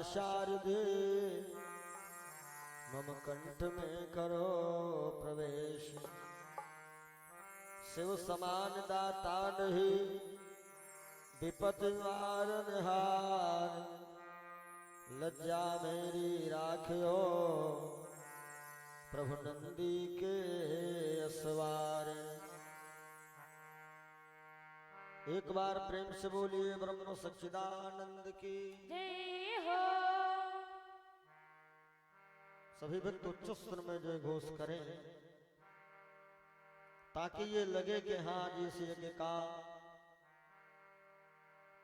शारदे मम कंठ में करो प्रवेश। शिव समान दाता नहीं विपत्ति वारनहार, लज्जा मेरी राखियो प्रभु नंदी के असवार। एक बार प्रेम से बोलिए ब्रह्म सच्चिदानंद की जय हो। सभी भक्त उच्च स्वर में जय घोष करें ताकि ये लगे कि हाँ इस यज्ञ का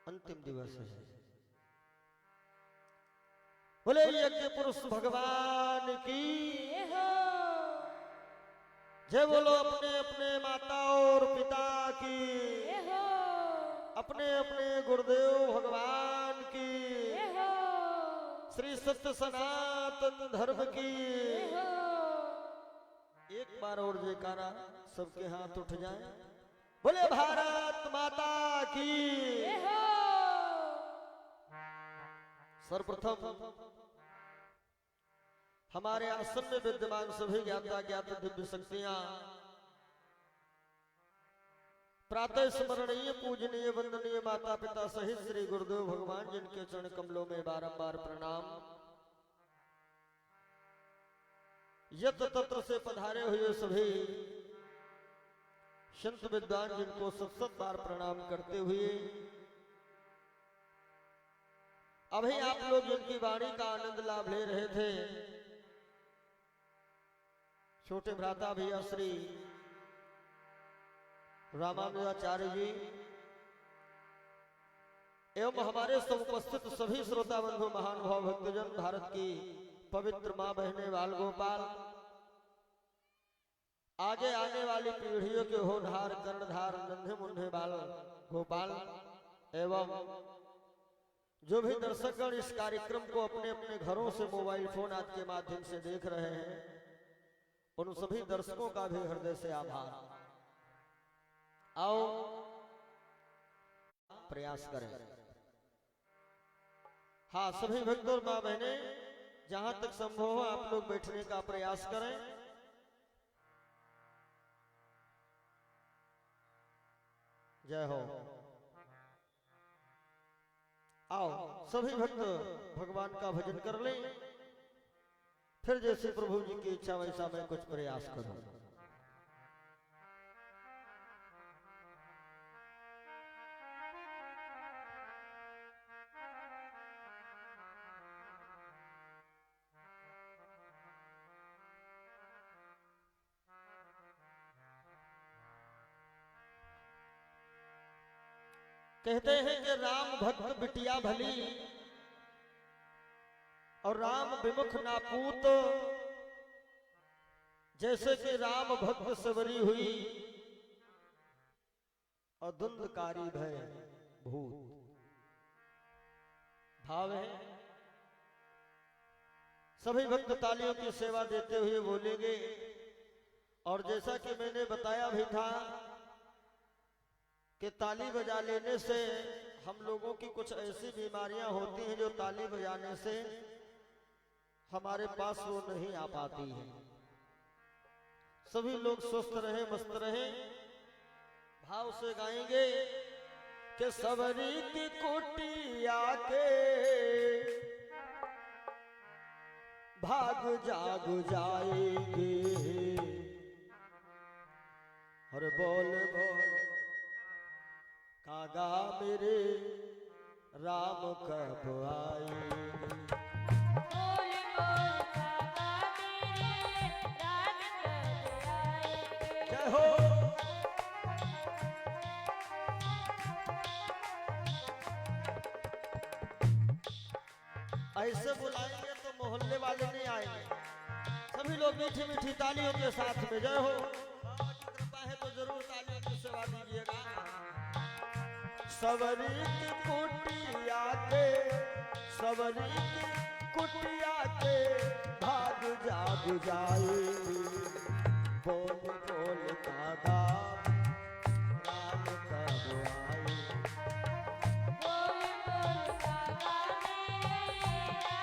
अंतिम दिवस है। बोले यज्ञ पुरुष भगवान की जय हो। जय बोलो अपने अपने माता और पिता की, जय हो। अपने अपने गुरुदेव भगवान की, जय हो। श्री सत्य सनातन धर्म की। जय हो। एक बार और जयकारा सबके हाथ उठ जाए। बोले भारत माता की। जय हो। सर्वप्रथम हमारे आश्रम में विद्यमान सभी ज्ञाता ज्ञात दिव्य शक्तियां, प्रातः स्मरणीय पूजनीय वंदनीय माता पिता सहित श्री गुरुदेव भगवान जिनके चरण कमलों में बारंबार प्रणाम। यत्र तत्र से पधारे हुए सभी संत विद्वान जिनको सत बार प्रणाम करते हुए अभी आप लोग जिनकी वाणी का आनंद लाभ ले रहे थे, छोटे भ्राता भैया श्री रामानुजाचार्य जी एवं हमारे सब उपस्थित सभी श्रोता बंधु महानुभाव भक्तजन, भारत की पवित्र मां बहने बाल गोपाल, आगे आने वाली पीढ़ियों के होनहार कर्णधार नन्हे मुन्ने बाल गोपाल एवं जो भी दर्शकगण इस कार्यक्रम को अपने अपने घरों से मोबाइल फोन आदि के माध्यम से देख रहे हैं, उन सभी दर्शकों का भी हृदय से आभार। आओ प्रयास करें। हाँ, सभी भक्त और मां बहने जहां तक संभव हो आप लोग बैठने का प्रयास करें। जय हो। आओ सभी भक्त भगवान का भजन कर लें, फिर जैसे प्रभु जी की इच्छा वैसा मैं कुछ प्रयास करूं। कहते हैं कि राम भक्त बिटिया भली और राम विमुख नापूत, जैसे कि राम भक्त सवरी हुई और धुंधकारी भय भूत। भाव है सभी भक्त तालियों की सेवा देते हुए बोलेंगे। और जैसा कि मैंने बताया भी था कि ताली बजा लेने से हम लोगों की कुछ ऐसी बीमारियां होती हैं जो ताली बजाने से हमारे पास वो नहीं आ पाती है। सभी लोग स्वस्थ रहे मस्त रहे। भाव से गाएंगे कि सवरी की कुटिया के भाग जाग जाएंगे, हर बोल बोल कागा मेरे राम कब आएंगे। बोल बोल काका मेरे राम कब आएंगे। जय हो। ऐसे बुलाएंगे तो मोहल्ले वाले नहीं आएंगे। सभी लोग मीठी मीठी तालियों के साथ में जय हो। बाबा की कृपा है तो जरूर तालियों की सेवा दीजिएगा। सवरी की कुटिया के, सवरी की कुटिया के भाग जाग जाएगी, बोल बोल कागा राम कब आए। बोल बोल काका मेरे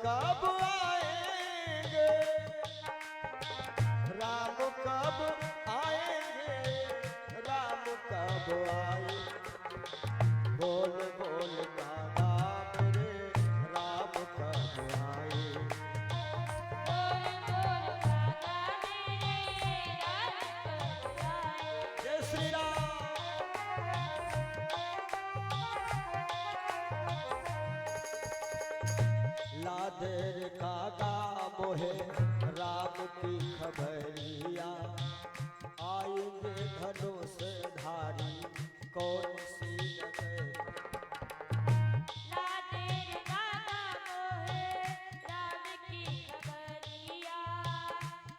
कब आएंगे, राम कब आएंगे, राम कब आएंगे, बोल बोल कागा मेरे राम कब आएंगे। बोल बोल कागा मेरे राम कब आएंगे। जय श्री राम। ला देर कागा मोहे राम की खबरिया, आएंगे धनुष धारी कौन सी नगर। ला देर कागा मोहे राम की खबरिया,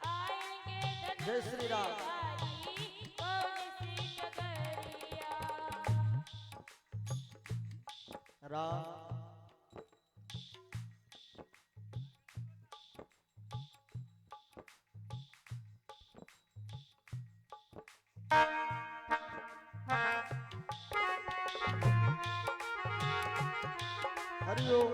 आएंगे धनुष जय श्री राम। धारी कौन सी नगरिया। राम हरिओम।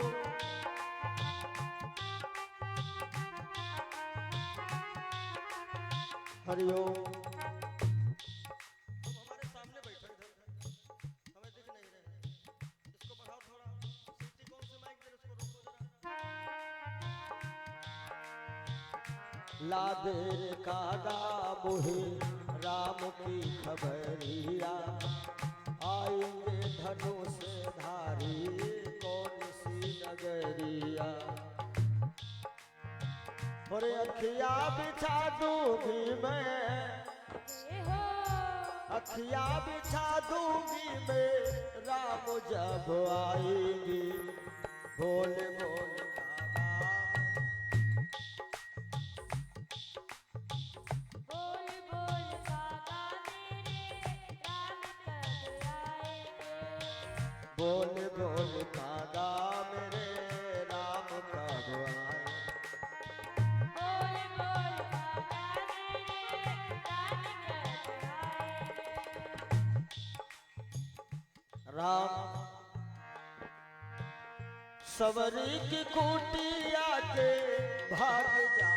हरिओम। तुम हमारे सामने बैठे इधर, हमें दिख नहीं रहे, इसको बढ़ाओ थोड़ा, सीटी कौन सी माइक दे उसको रोको जरा। ला देर कागा मोहे राम की खबरिया, आएंगे धनुष धारी कौन सी नगरिया। और अखिया बिछा दूंगी मैं, जय हो अखिया बिछा दूंगी मैं, राम जब आएंगे, बोल बोल कागा। बोल बोल कागा मेरे राम कब आएंगे। बोल बोल कागा मेरे राम कब आए। बोल बोल कागा मेरे राम कब आएंगे। राम सवरी की कुटिया के भाग जा।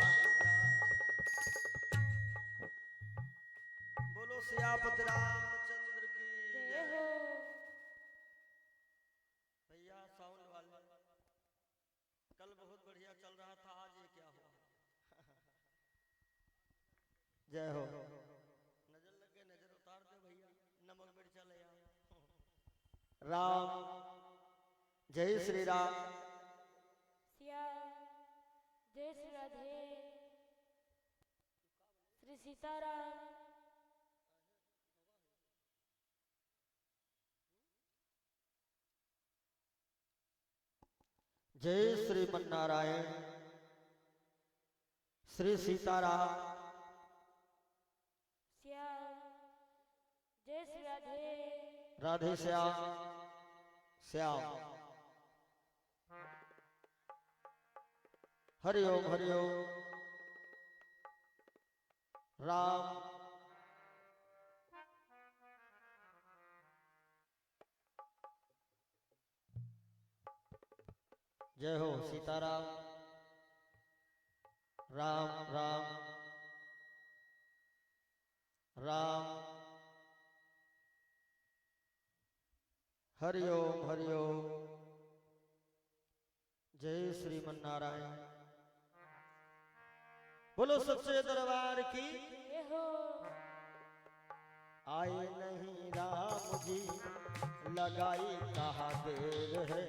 बोलो सियापति रामचंद्र की जय जय। हो भैया साउंड वाले, कल बहुत बढ़िया चल रहा था, आज ये क्या हुआ। जय हो। नजर लगे नजर उतार दे भैया, नमक मिर्चा ले आओ। राम जय श्री राम। सिया जय श्री राधे श्री सीताराम। जय श्रीमन्नारायण, श्री सीताराम। सिया जय श्री राधे राधे श्याम श्याम। हरि ओम हरि ओम। राम जय हो सीताराम। राम राम राम। हरि ओम हरि ओम। जय श्रीमन्नारायण। बोलो सच्चे दरबार की। जय हो आए नहीं राम जी, लगाई कहाँ देर है,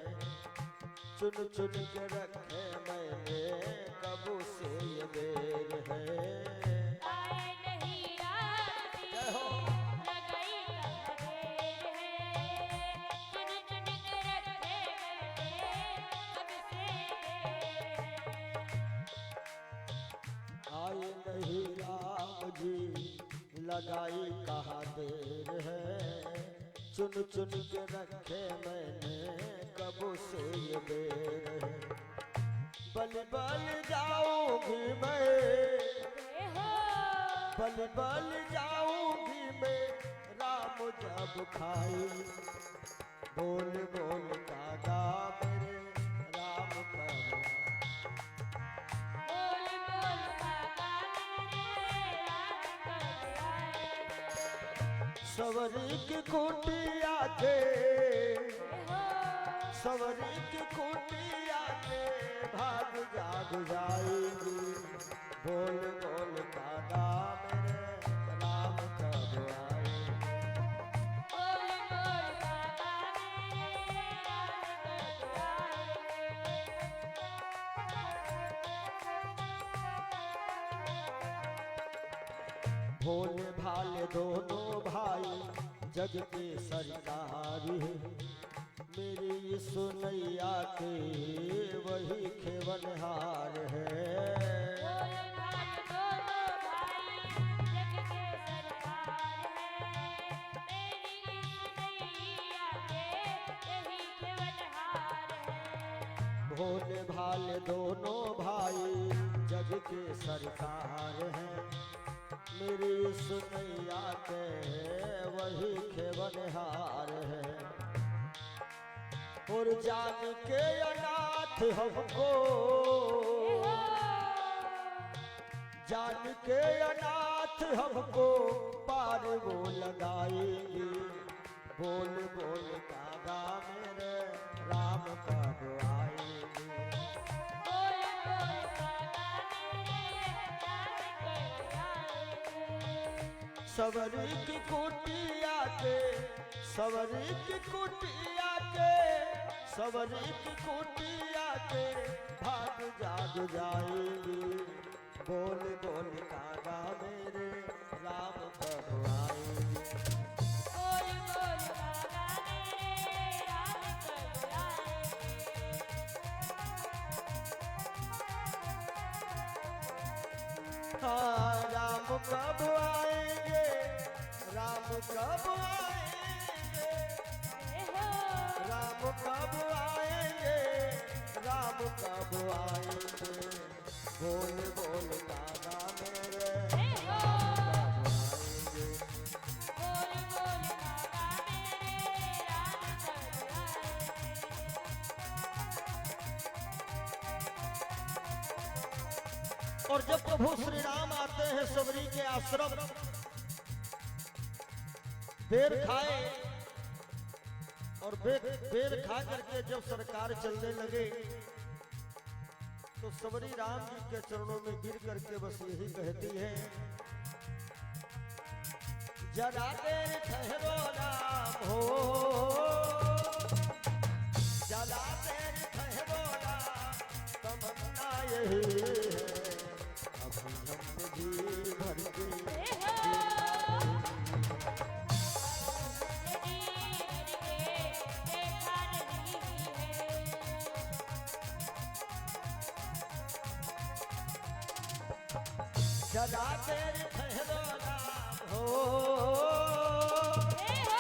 चुन चुन के रखे मैंने कब से ये देर है। आए नहीं राम जी, जय हो। लगाई कहाँ देर है, चुन चुन के रखे मैंने कब से देर है। आए नहीं राम जी, लगाई कहाँ देर है, चुन चुन के रखे मैंने कब से ये देर है। बल बल जाऊंगी मैं, जय हो बल बल जाऊंगी मैं, राम जब खाई, बोल बोल कागा मेरे राम कब। सवरी की कुटिया के जय हो सवरी की कुटिया के भाग जाग जाएगी। बोल बोल कागा मेरे राम कब आएगी। बोल बोल बाबा मेरे राम कब आएंगे। भोले भाले दोनों भाई जग के सरकार है। मेरी सुनैया के वही खेवनहार है। बोल भाल दोनों भाई जग के सरकार है। मेरी सुनैया के यही खेवनहार है। भोले भाले दोनों भाई जग के सरकार है। मेरी सुनैया के वही खेवनहार है। और जान के अनाथ हमको जान के अनाथ हमको पार वो लगाएगी। बोल बोल कागा मेरे राम कब आएगी। बोल बोल बाबा मेरे राम कब आएंगे। सवरी की कुटिया के सवरी की कुटिया के सवरी की कुटिया के भाग जाग जाएगी। बोल बोल कागा मेरे राम कब आएगी। बोल बोल बाबा मेरे राम कब आएंगे। हाँ राम कब आएंगे। राम कब आएंगे। जय हो राम कब आएंगे। राम कब आएंगे। बोल बोल कागा मेरे जय हो कब आएंगे। बोल बोल बाबा मेरे राम कब आएंगे। और जब प्रभु श्री राम आते हैं सबरी के आश्रम बेर खाए और बेर खा करके जब सरकार चलने लगे तो सबरी राम जी के चरणों में गिर करके बस यही कहती है। जरा देर ठहरो राम हो। जरा देर ठहरो राम तमन्ना यही है। अब हम जी भर के जय हो नदी करके देखा नहीं है। जरा देर ठहरो राम हो। जय हो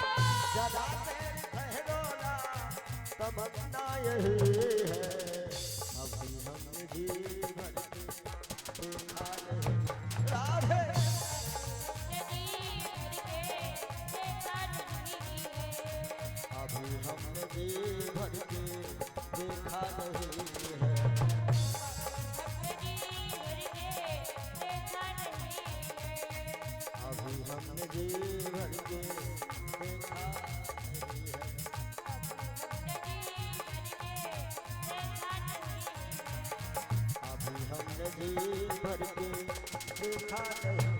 जरा देर ठहरो राम तमन्ना यही है। अभी हमने जी भर के देखा नहीं। राधे नदी करके देखा नहीं है। अभी हमने जी भर के देखा नहीं है। नदी करके देखा नहीं है। अभी हमने जी भर के देखा नहीं है। नदी करके देखा नहीं है। अभी हमने जी भर के देखा नहीं।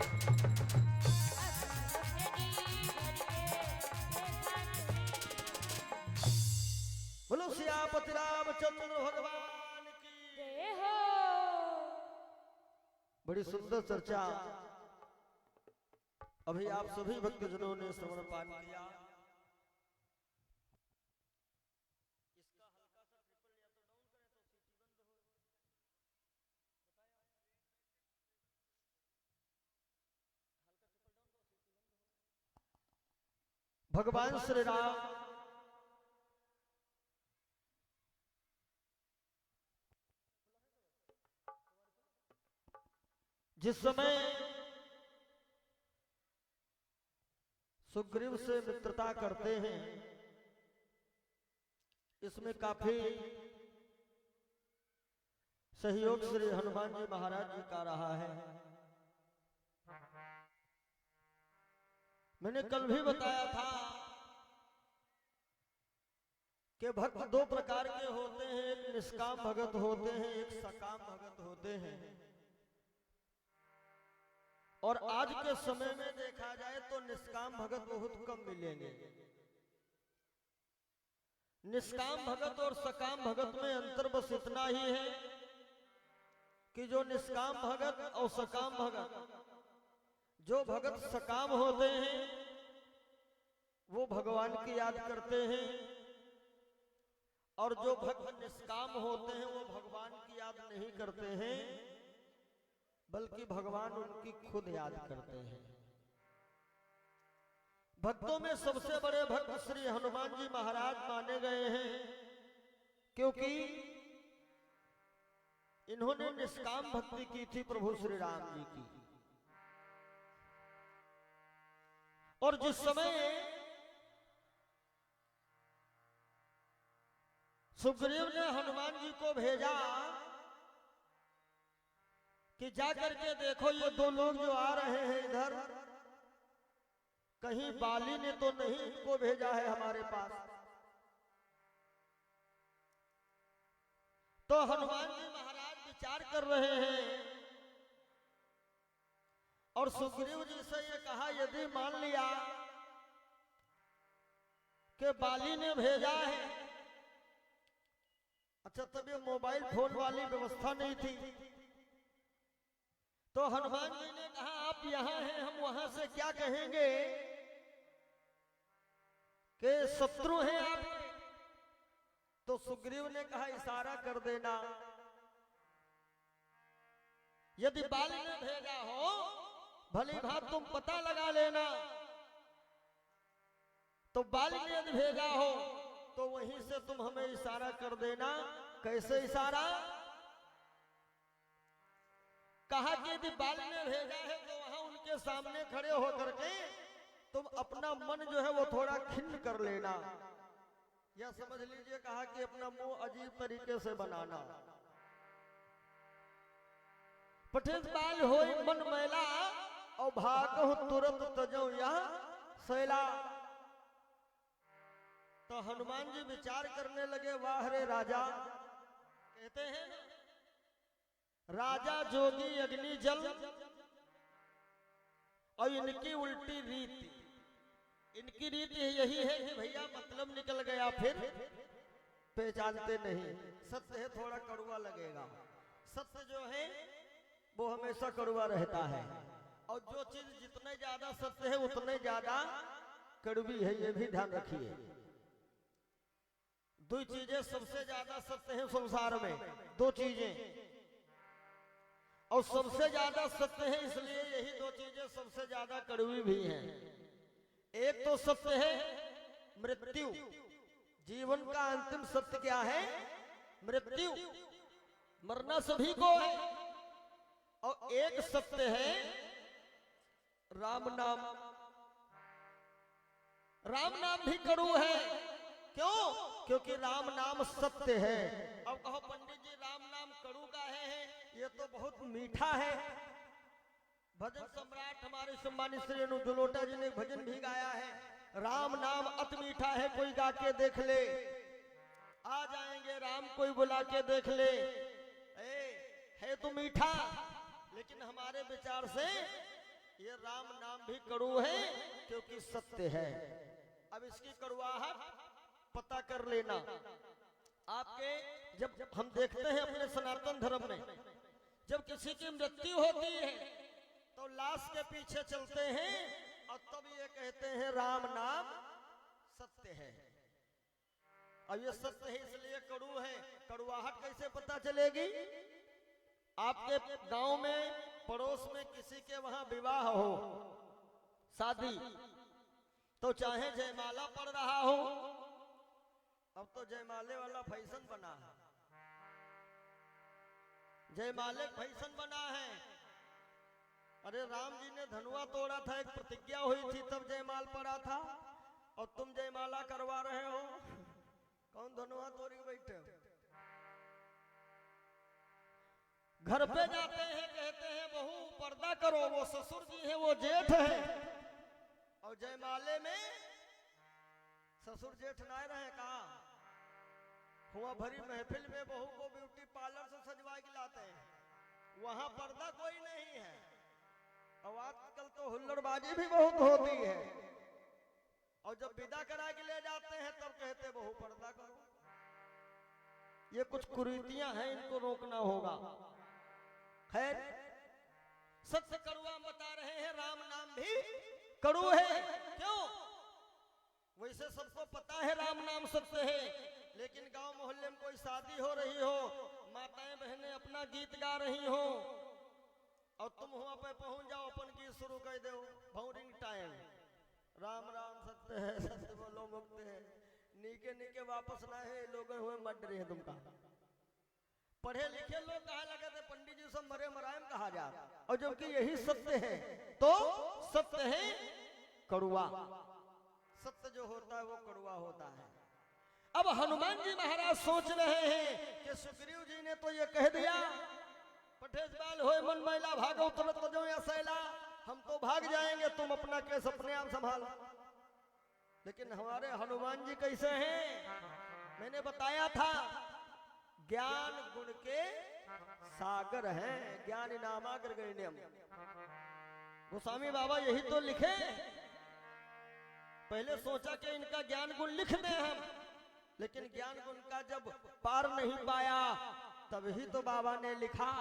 बोलो सियापति रामचंद्र भगवान की। जय हो बड़ी सुंदर चर्चा अभी आप सभी भक्तजनों ने श्रवण पान किया। इसका हल्का सा ट्रिपल या तो डाउन करें तो सीटी बंद हो। बताया हल्का ट्रिपल डाउन करो सीटी बंद हो। भगवान श्री राम जिस समय सुग्रीव से मित्रता करते हैं इसमें काफी सहयोग श्री हनुमान जी महाराज जी का रहा है। मैंने कल भी बताया था कि भक्त दो प्रकार के होते हैं, एक निष्काम भगत होते हैं, एक सकाम भगत होते हैं। और आज के समय में देखा जाए तो निष्काम भगत बहुत कम मिलेंगे। निष्काम भगत और सकाम भगत में अंतर बस इतना ही है कि जो निष्काम भगत और सकाम भगत, जो भगत सकाम होते हैं वो भगवान की याद करते हैं, और जो भक्त निष्काम होते हैं वो भगवान की याद नहीं करते हैं, बल्कि भगवान उनकी खुद याद करते हैं। भक्तों में सबसे बड़े भक्त श्री हनुमान जी महाराज माने गए हैं, क्योंकि इन्होंने निष्काम भक्ति की थी प्रभु श्री राम जी की। और जिस समय सुग्रीव ने हनुमान जी को भेजा कि जाकर के देखो ये दो लोग जो आ रहे हैं इधर, कहीं बाली ने तो नहीं इनको भेजा है हमारे पास। तो हनुमान जी महाराज विचार कर रहे हैं और सुग्रीव जी से ये कहा, यदि मान लिया कि बाली ने भेजा है, अच्छा तब ये मोबाइल फोन वाली व्यवस्था नहीं थी, तो हनुमान जी ने कहा आप यहां हैं, हम वहां से क्या कहेंगे कि शत्रु हैं आप। तो सुग्रीव ने कहा इशारा कर देना, यदि बाली ने भेजा हो भली भात तुम पता लगा लेना, तो बाली ने यदि भेजा हो तो वहीं से तुम हमें इशारा कर देना। कैसे इशारा? कहा कि यदि बाली ने भेजा है तो वहां उनके सामने खड़े होकर के तुम अपना मन जो है वो थोड़ा खिन्न कर लेना, या समझ लीजिए कहा कि अपना मुंह अजीब तरीके से बनाना। पठित बाल हो मन मैला और भागो तुरंत तजो यहाँ सैला। तो हनुमान जी विचार करने लगे, वाह रे राजा, कहते हैं राजा जोगी अग्नि जल और इनकी उल्टी रीति। इनकी रीति यही है कि भैया मतलब निकल गया फिर पहचानते नहीं। सत्य है थोड़ा कड़वा लगेगा, सत्य जो है वो हमेशा कड़वा रहता है, और जो चीज जितने ज्यादा सत्य है उतने ज्यादा कड़वी है, ये भी ध्यान रखिए। दो चीजें सबसे ज्यादा सत्य है संसार में, दो चीजें, और सबसे ज्यादा सत्य है इसलिए यही दो चीजें सबसे ज्यादा कड़वी भी हैं। एक तो सत्य है मृत्यु, जीवन का अंतिम सत्य क्या है? मृत्यु, मरना सभी को है। और एक सत्य है राम नाम। राम नाम भी कड़ू है, क्यों? क्योंकि राम नाम सत्य है। अब कहो पंडित जी राम नाम कड़ू का है, ये तो बहुत मीठा है। भजन सम्राट हमारे सम्मानित श्री अनु जलोटा जी ने भजन भी गाया है, राम नाम अति मीठा है, कोई गा के देख ले। आ जाएंगे राम कोई बुला के देख ले। है तो मीठा, लेकिन हमारे विचार से ये राम नाम भी कड़ू है, क्योंकि सत्य है। अब इसकी कड़वाहट पता कर लेना। आपके जब हम देखते हैं अपने सनातन धर्म में, जब किसी की मृत्यु होती है तो लाश के पीछे चलते हैं और तब ये कहते हैं राम नाम सत्य है। अब ये सत्य है इसलिए कड़ू है। कड़वाहट कैसे पता चलेगी? आपके गांव में पड़ोस में किसी के वहां विवाह हो, शादी, तो चाहे जयमाला पड़ रहा हो, अब तो जयमाले वाला फैशन बना है, जयमाले फैशन बना है। अरे राम जी ने धनुआ तोड़ा था, एक प्रतिज्ञा हुई थी तब जयमाल पड़ा था, और तुम जयमाला करवा रहे हो। कौन धनुआ तोड़ के बैठे हो? घर पे जाते हैं कहते हैं बहू पर्दा करो, वो ससुर जी है वो जेठ है, और और जयमाले में ससुर जेठ नाय रहे कहा हुआ भरी महफिल में बहू को ब्यूटी पार्लर से सजवा के लाते हैं, वहां पर्दा कोई नहीं है। और आजकल तो हुल्लड़बाजी भी बहुत होती है, और जब विदा करा के ले जाते हैं तब कहते बहू पर्दा करो। ये कुछ कुरीतियां हैं, इनको रोकना होगा। खैर सत्य कड़वा बता रहे हैं, राम नाम भी कड़ू है। क्यों? वैसे सबको पता है राम नाम सत्य है, लेकिन गांव मोहल्ले में कोई शादी हो रही हो, माताएं बहनें अपना गीत गा रही हो, और तुम वहां पे पहुंच जाओ, अपन गीत शुरू कर दो, भाउरिंग टाइम, राम राम सत्य है, सत्य बोलो मुक्त है, नीके नीके वापस ना है, लोग हुए मर रहे हैं तुमका। पढ़े लिखे लोग कहा लगे थे पंडित जी सब मरे मरायम कहा जा, और जबकि यही सत्य है। तो सत्य है कड़ुआ, सत्य जो होता है वो कड़ुआ होता है। अब हनुमान जी महाराज सोच रहे हैं कि सुग्रीव जी ने तो ये कह दिया पठेश बाल होए मन मैला भागो तुरंत जो या सैला, हम तो भाग जाएंगे, तुम अपना केस अपने आप संभालो। लेकिन हमारे हनुमान जी कैसे हैं? मैंने बताया था ज्ञान गुण के सागर हैं, ज्ञान नामागर गण्यम। गोस्वामी बाबा यही तो लिखे। पहले सोचा कि इनका ज्ञान गुण लिख दें हम, लेकिन ज्ञान गुण का जब पार नहीं पाया तभी तो बाबा ने लिखा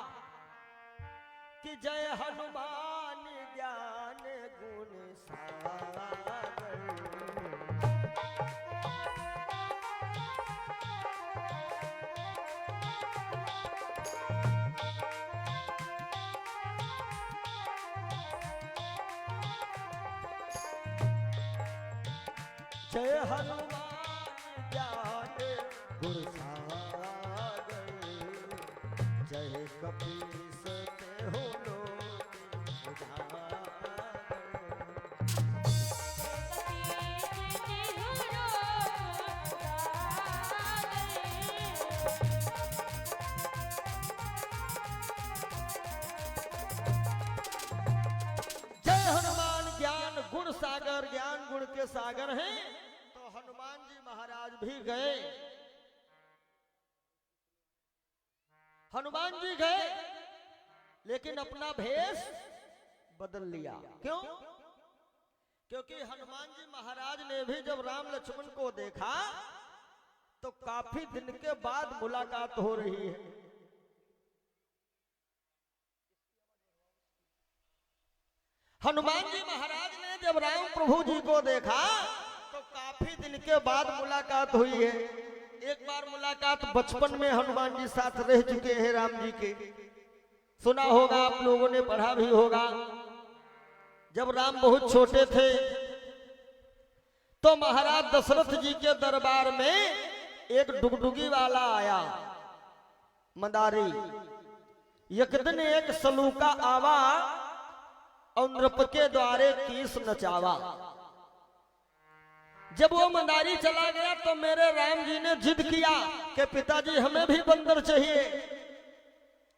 कि जय हनुमान ज्ञान गुण सागर। जय हनुमान ज्ञान गुण सागर, जय कपीस तेहु लोक उजागर। जय हनुमान ज्ञान गुण सागर, ज्ञान गुण के सागर हैं। तो हनुमान जी महाराज भी गए, हनुमान जी गए, लेकिन अपना भेष बदल लिया। क्यों? क्योंकि हनुमान जी महाराज ने भी जब राम लक्ष्मण को देखा तो काफी दिन के बाद मुलाकात हो रही है। हनुमान जी महाराज ने जब राम प्रभु जी को देखा तो काफी दिन के बाद मुलाकात हुई है। एक बार मुलाकात बचपन में हनुमान जी साथ रह चुके हैं राम जी के, सुना होगा आप लोगों ने, पढ़ा भी होगा। जब राम बहुत छोटे थे तो महाराज दशरथ जी के दरबार में एक डुगडुगी वाला आया, मंदारी। एक दिन एक सलूका आवा और नृप के द्वारे कीस नचावा। जब वो मंदारी चला गया तो मेरे राम जी ने जिद किया कि पिताजी हमें भी बंदर चाहिए।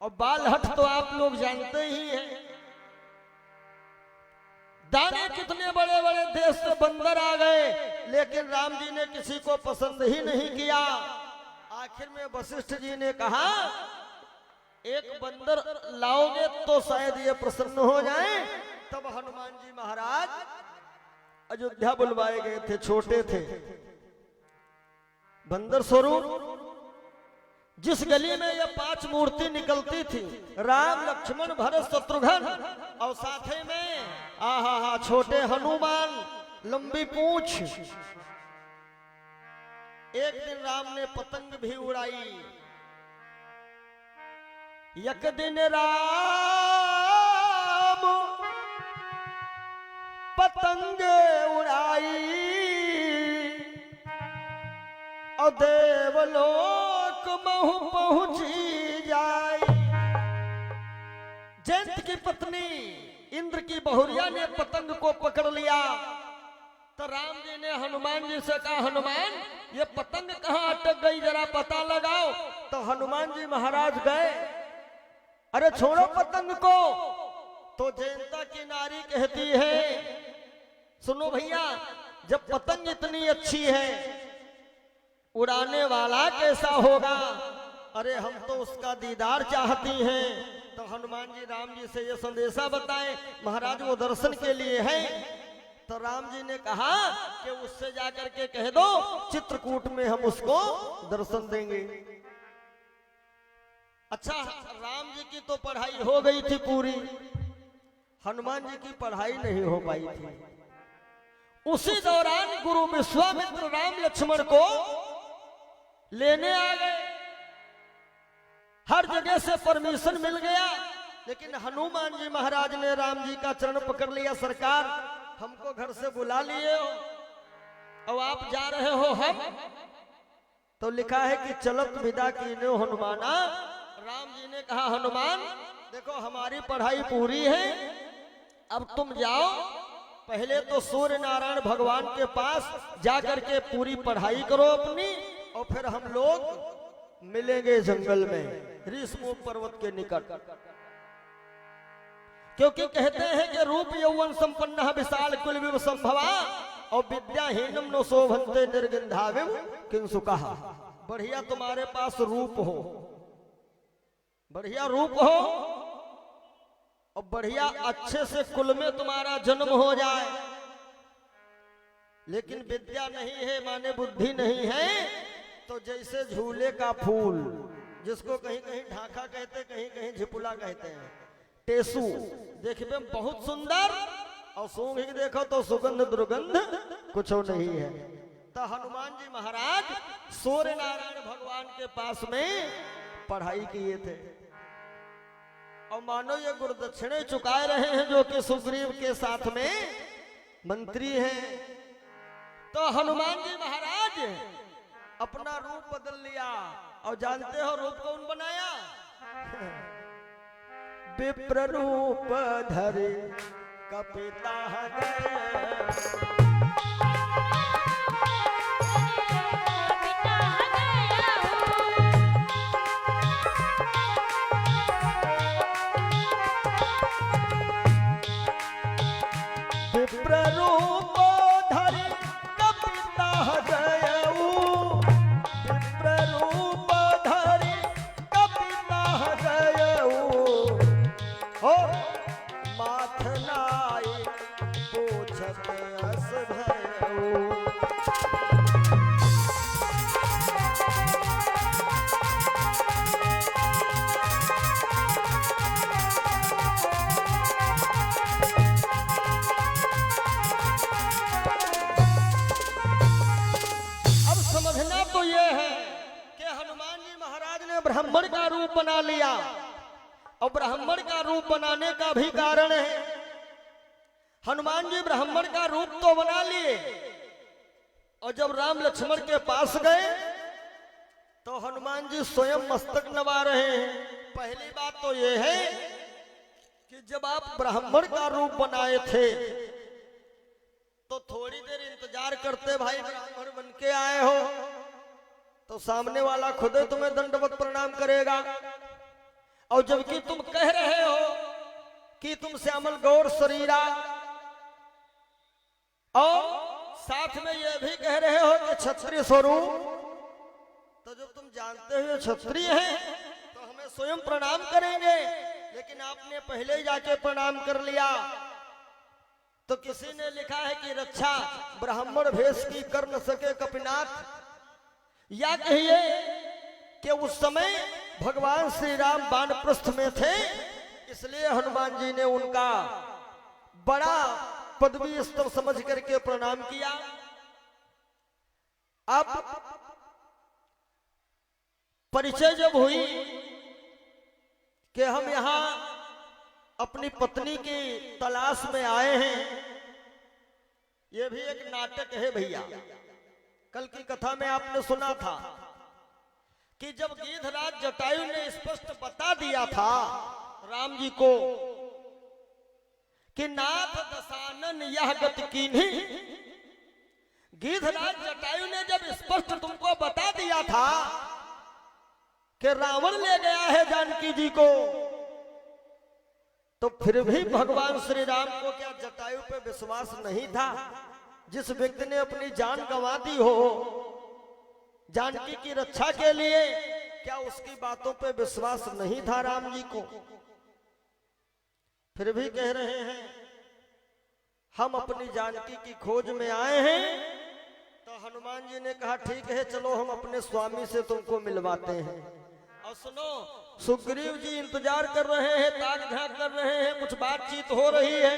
और बालहट तो आप लोग जानते ही हैं, दाने कितने बड़े बड़े देश से बंदर आ गए, लेकिन राम जी ने किसी को पसंद ही नहीं किया। आखिर में वशिष्ठ जी ने कहा एक बंदर लाओगे तो शायद ये प्रसन्न हो जाए। तब हनुमान जी महाराज अयोध्या बुलवाए गए थे, छोटे थे, बंदर स्वरूप। जिस गली में ये 5 मूर्ति निकलती थी, राम लक्ष्मण भरत शत्रुघ्न, और साथे में आहा छोटे हनुमान, लंबी पूंछ। एक दिन राम ने पतंग भी उड़ाई। एक दिन राम पतंग उड़ाई और देवलोक महु पहुंची जाए। जयंत की पत्नी इंद्र की बहुरिया ने पतंग को पकड़ लिया। तो राम जी ने हनुमान जी से कहा, हनुमान ये पतंग कहाँ अटक गई, जरा पता लगाओ। तो हनुमान जी महाराज गए, अरे छोड़ो पतंग को। तो जयंता की नारी कहती है, सुनो भैया, जब पतंग इतनी अच्छी है, उड़ाने वाला कैसा होगा? अरे हम तो उसका दीदार चाहती हैं। तो हनुमान जी राम जी से ये संदेशा बताएं, महाराज वो दर्शन के लिए है। तो राम जी ने कहा कि उससे जाकर के कह दो चित्रकूट में हम उसको दर्शन देंगे। अच्छा, राम जी की तो पढ़ाई हो गई थी पूरी, हनुमान जी की पढ़ाई नहीं हो पाई थी। उसी दौरान गुरु विश्वामित्र राम लक्ष्मण को लेने आ गए। हर जगह से परमिशन मिल गया, लेकिन हनुमान जी महाराज ने राम जी का चरण पकड़ लिया। सरकार, हमको घर से बुला लिए हो और आप जा रहे हो हम? तो लिखा है कि चलत विदा कीन्यो हनुमाना। राम जी ने कहा, हनुमान देखो हमारी पढ़ाई पूरी है, अब तुम जाओ, पहले तो सूर्य नारायण भगवान के पास जाकर के पूरी पढ़ाई करो अपनी, और फिर हम लोग मिलेंगे जंगल में ऋषमुख पर्वत के निकट। क्योंकि कहते हैं कि रूप यौवन संपन्न विशाल कुल विव संभवा और विद्याहीनम नो शोभन्ते निर्गंधाविव किंसु कहा। बढ़िया तुम्हारे पास रूप हो, बढ़िया रूप हो और बढ़िया अच्छे से कुल में तुम्हारा जन्म हो जाए, लेकिन विद्या नहीं है, माने बुद्धि नहीं है, तो जैसे झूले का फूल, जिसको कहीं कहीं ढाका कहते, कहीं कहीं झिपुला कहते हैं, टेसू, देखने में बहुत सुंदर और सूंघ ही देखो तो सुगंध दुर्गंध कुछ नहीं है। तो हनुमान जी महाराज सूर्य नारायण भगवान के पास में पढ़ाई किए थे, और मानो ये गुरुदक्षिणे चुकाए रहे हैं जो कि सुग्रीव के साथ में मंत्री हैं। तो हनुमान जी महाराज अपना रूप बदल लिया, और जानते हो रूप कौन बनाया? विप्र रूप धरे कपिता गए। विप्र रूप धरे कपिता गयऊ, विप्र रूप धरे कपिता गयऊ, हो माथ नाई पूछत अस भयऊ। अब समझना तो ये है कि हनुमान जी महाराज ने ब्राह्मण का रूप बना लिया, और ब्राह्मण का रूप बनाने का भी कारण है। हनुमान जी ब्राह्मण का रूप तो बना लिए, और जब राम लक्ष्मण के पास गए तो हनुमान जी स्वयं मस्तक नवा रहे हैं। पहली बात तो यह है कि जब आप ब्राह्मण का रूप बनाए थे तो थोड़ी देर इंतजार करते, भाई ब्राह्मण बन के आए हो तो सामने वाला खुद ही तुम्हें दंडवत प्रणाम करेगा। और जबकि तुम कह रहे हो कि तुम श्यामल गौर शरीरा, और साथ में यह भी कह रहे हो कि क्षत्रिय स्वरूप, तो जब तुम जानते हो क्षत्रिय हैं तो हमें स्वयं प्रणाम करेंगे, लेकिन आपने पहले ही जाके प्रणाम कर लिया। तो किसी ने लिखा है कि रक्षा ब्राह्मण भेष की कर न सके कपिनाथ, या कहिए कि उस समय भगवान श्री राम वानप्रस्थ में थे, इसलिए हनुमान जी ने उनका बड़ा पदवी स्तर समझ करके प्रणाम किया। अब परिचय जब हुई कि हम यहां अपनी पत्नी की तलाश में आए हैं, यह भी एक नाटक है भैया। कल की कथा में आपने सुना था कि जब गिद्धराज जटायु ने स्पष्ट बता दिया था राम जी को कि नाथ दशानन यह गति कीन्ही, गिद्धराज जटायु ने जब स्पष्ट तुमको बता दिया था कि रावण ले गया है जानकी जी को, तो फिर भी भगवान श्री राम को क्या जटायु पे विश्वास नहीं था? जिस व्यक्ति ने अपनी जान गंवा दी हो जानकी की रक्षा के लिए, क्या उसकी बातों पे विश्वास नहीं था राम जी को? फिर भी कह रहे हैं हम अपनी जानकी की खोज में आए हैं। तो हनुमान जी ने कहा ठीक है, चलो हम अपने स्वामी से तुमको मिलवाते हैं। और सुनो, सुग्रीव जी इंतजार कर रहे हैं, ताक झांक कर रहे हैं, कुछ बातचीत हो रही है।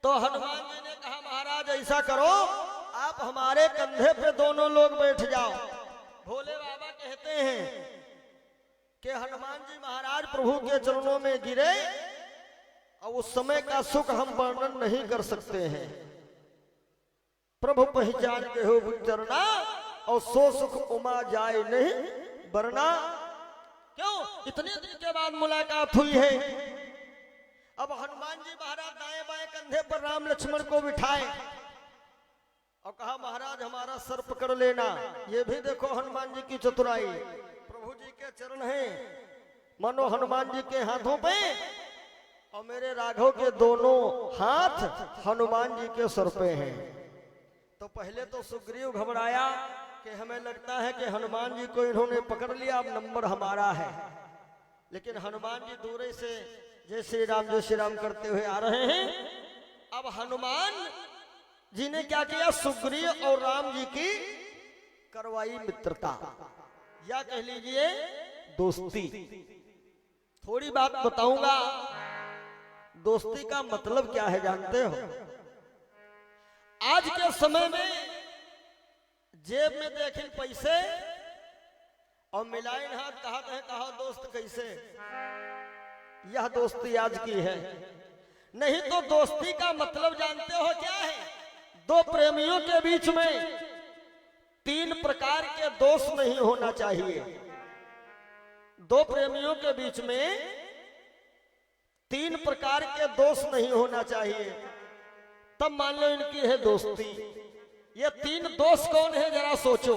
तो हनुमान जी ने कहा महाराज ऐसा करो, आप हमारे कंधे पे दोनों लोग बैठ जाओ। भोले बाबा कहते हैं कि हनुमान जी महाराज प्रभु के चरणों में गिरे और उस समय का सुख हम वर्णन नहीं कर सकते हैं। प्रभु पहचान के हो चरना और सो सुख उमा जाए नहीं वरना। क्यों? इतने दिन के बाद मुलाकात हुई है। अब हनुमान जी महाराज दाएं बाएं कंधे पर राम लक्ष्मण को बिठाए और कहा महाराज हमारा सर पकड़ लेना। ये भी देखो हनुमान जी की चतुराई, प्रभु जी के चरण हैं, मानो हनुमान जी के हाथों पे और मेरे राघव के दोनों हाथ हनुमान जी के सर पे हैं। तो पहले तो सुग्रीव घबराया कि हमें लगता है कि हनुमान जी को इन्होंने पकड़ लिया, अब नंबर हमारा है। लेकिन हनुमान जी दूर से जय श्री राम करते हुए आ रहे हैं। अब हनुमान जी ने क्या किया? सुग्रीव और राम जी की करवाई मित्रता, या कह लीजिए दोस्ती। थोड़ी बात बताऊंगा, दोस्ती का मतलब क्या है जानते हो? आज के समय में जेब में देखें पैसे और मिलाइन हाथ, कहा दोस्त कैसे, यह दोस्ती आज की है। नहीं तो दोस्ती का मतलब जानते हो क्या है? दो प्रेमियों के बीच में तीन प्रकार के दोष नहीं होना चाहिए। दो प्रेमियों के बीच में तीन प्रकार के दोष नहीं होना चाहिए, तब मान लो इनकी है दोस्ती। ये तीन दोष कौन है जरा सोचो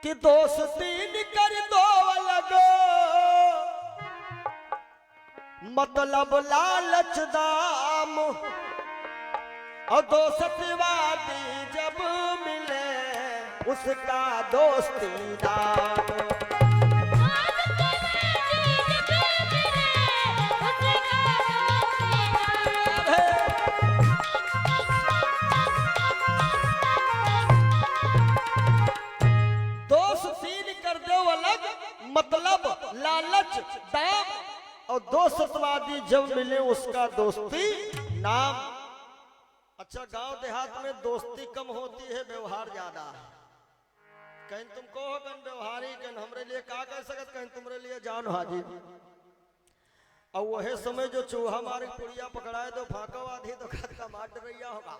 कि दोस्ती कर दो लगो मतलब लालच दाम, और दोस्तवादी जब मिले उसका दोस्ती दाम। मतलब लालच दाम और दोस्तवादी जब मिले उसका दोस्ती नाम। अच्छा, गांव देहात में दोस्ती कम होती है, व्यवहार ज्यादा है। कहीं तुम कहो कहीं व्यवहारी, कहीं हमरे लिए का कह सकत, कहीं तुम्हारे लिए जान हाजिर। और वही समय जो चूहा मारे पुड़िया पकड़ाए तो फाका आधी तो खत का मार डरैया होगा।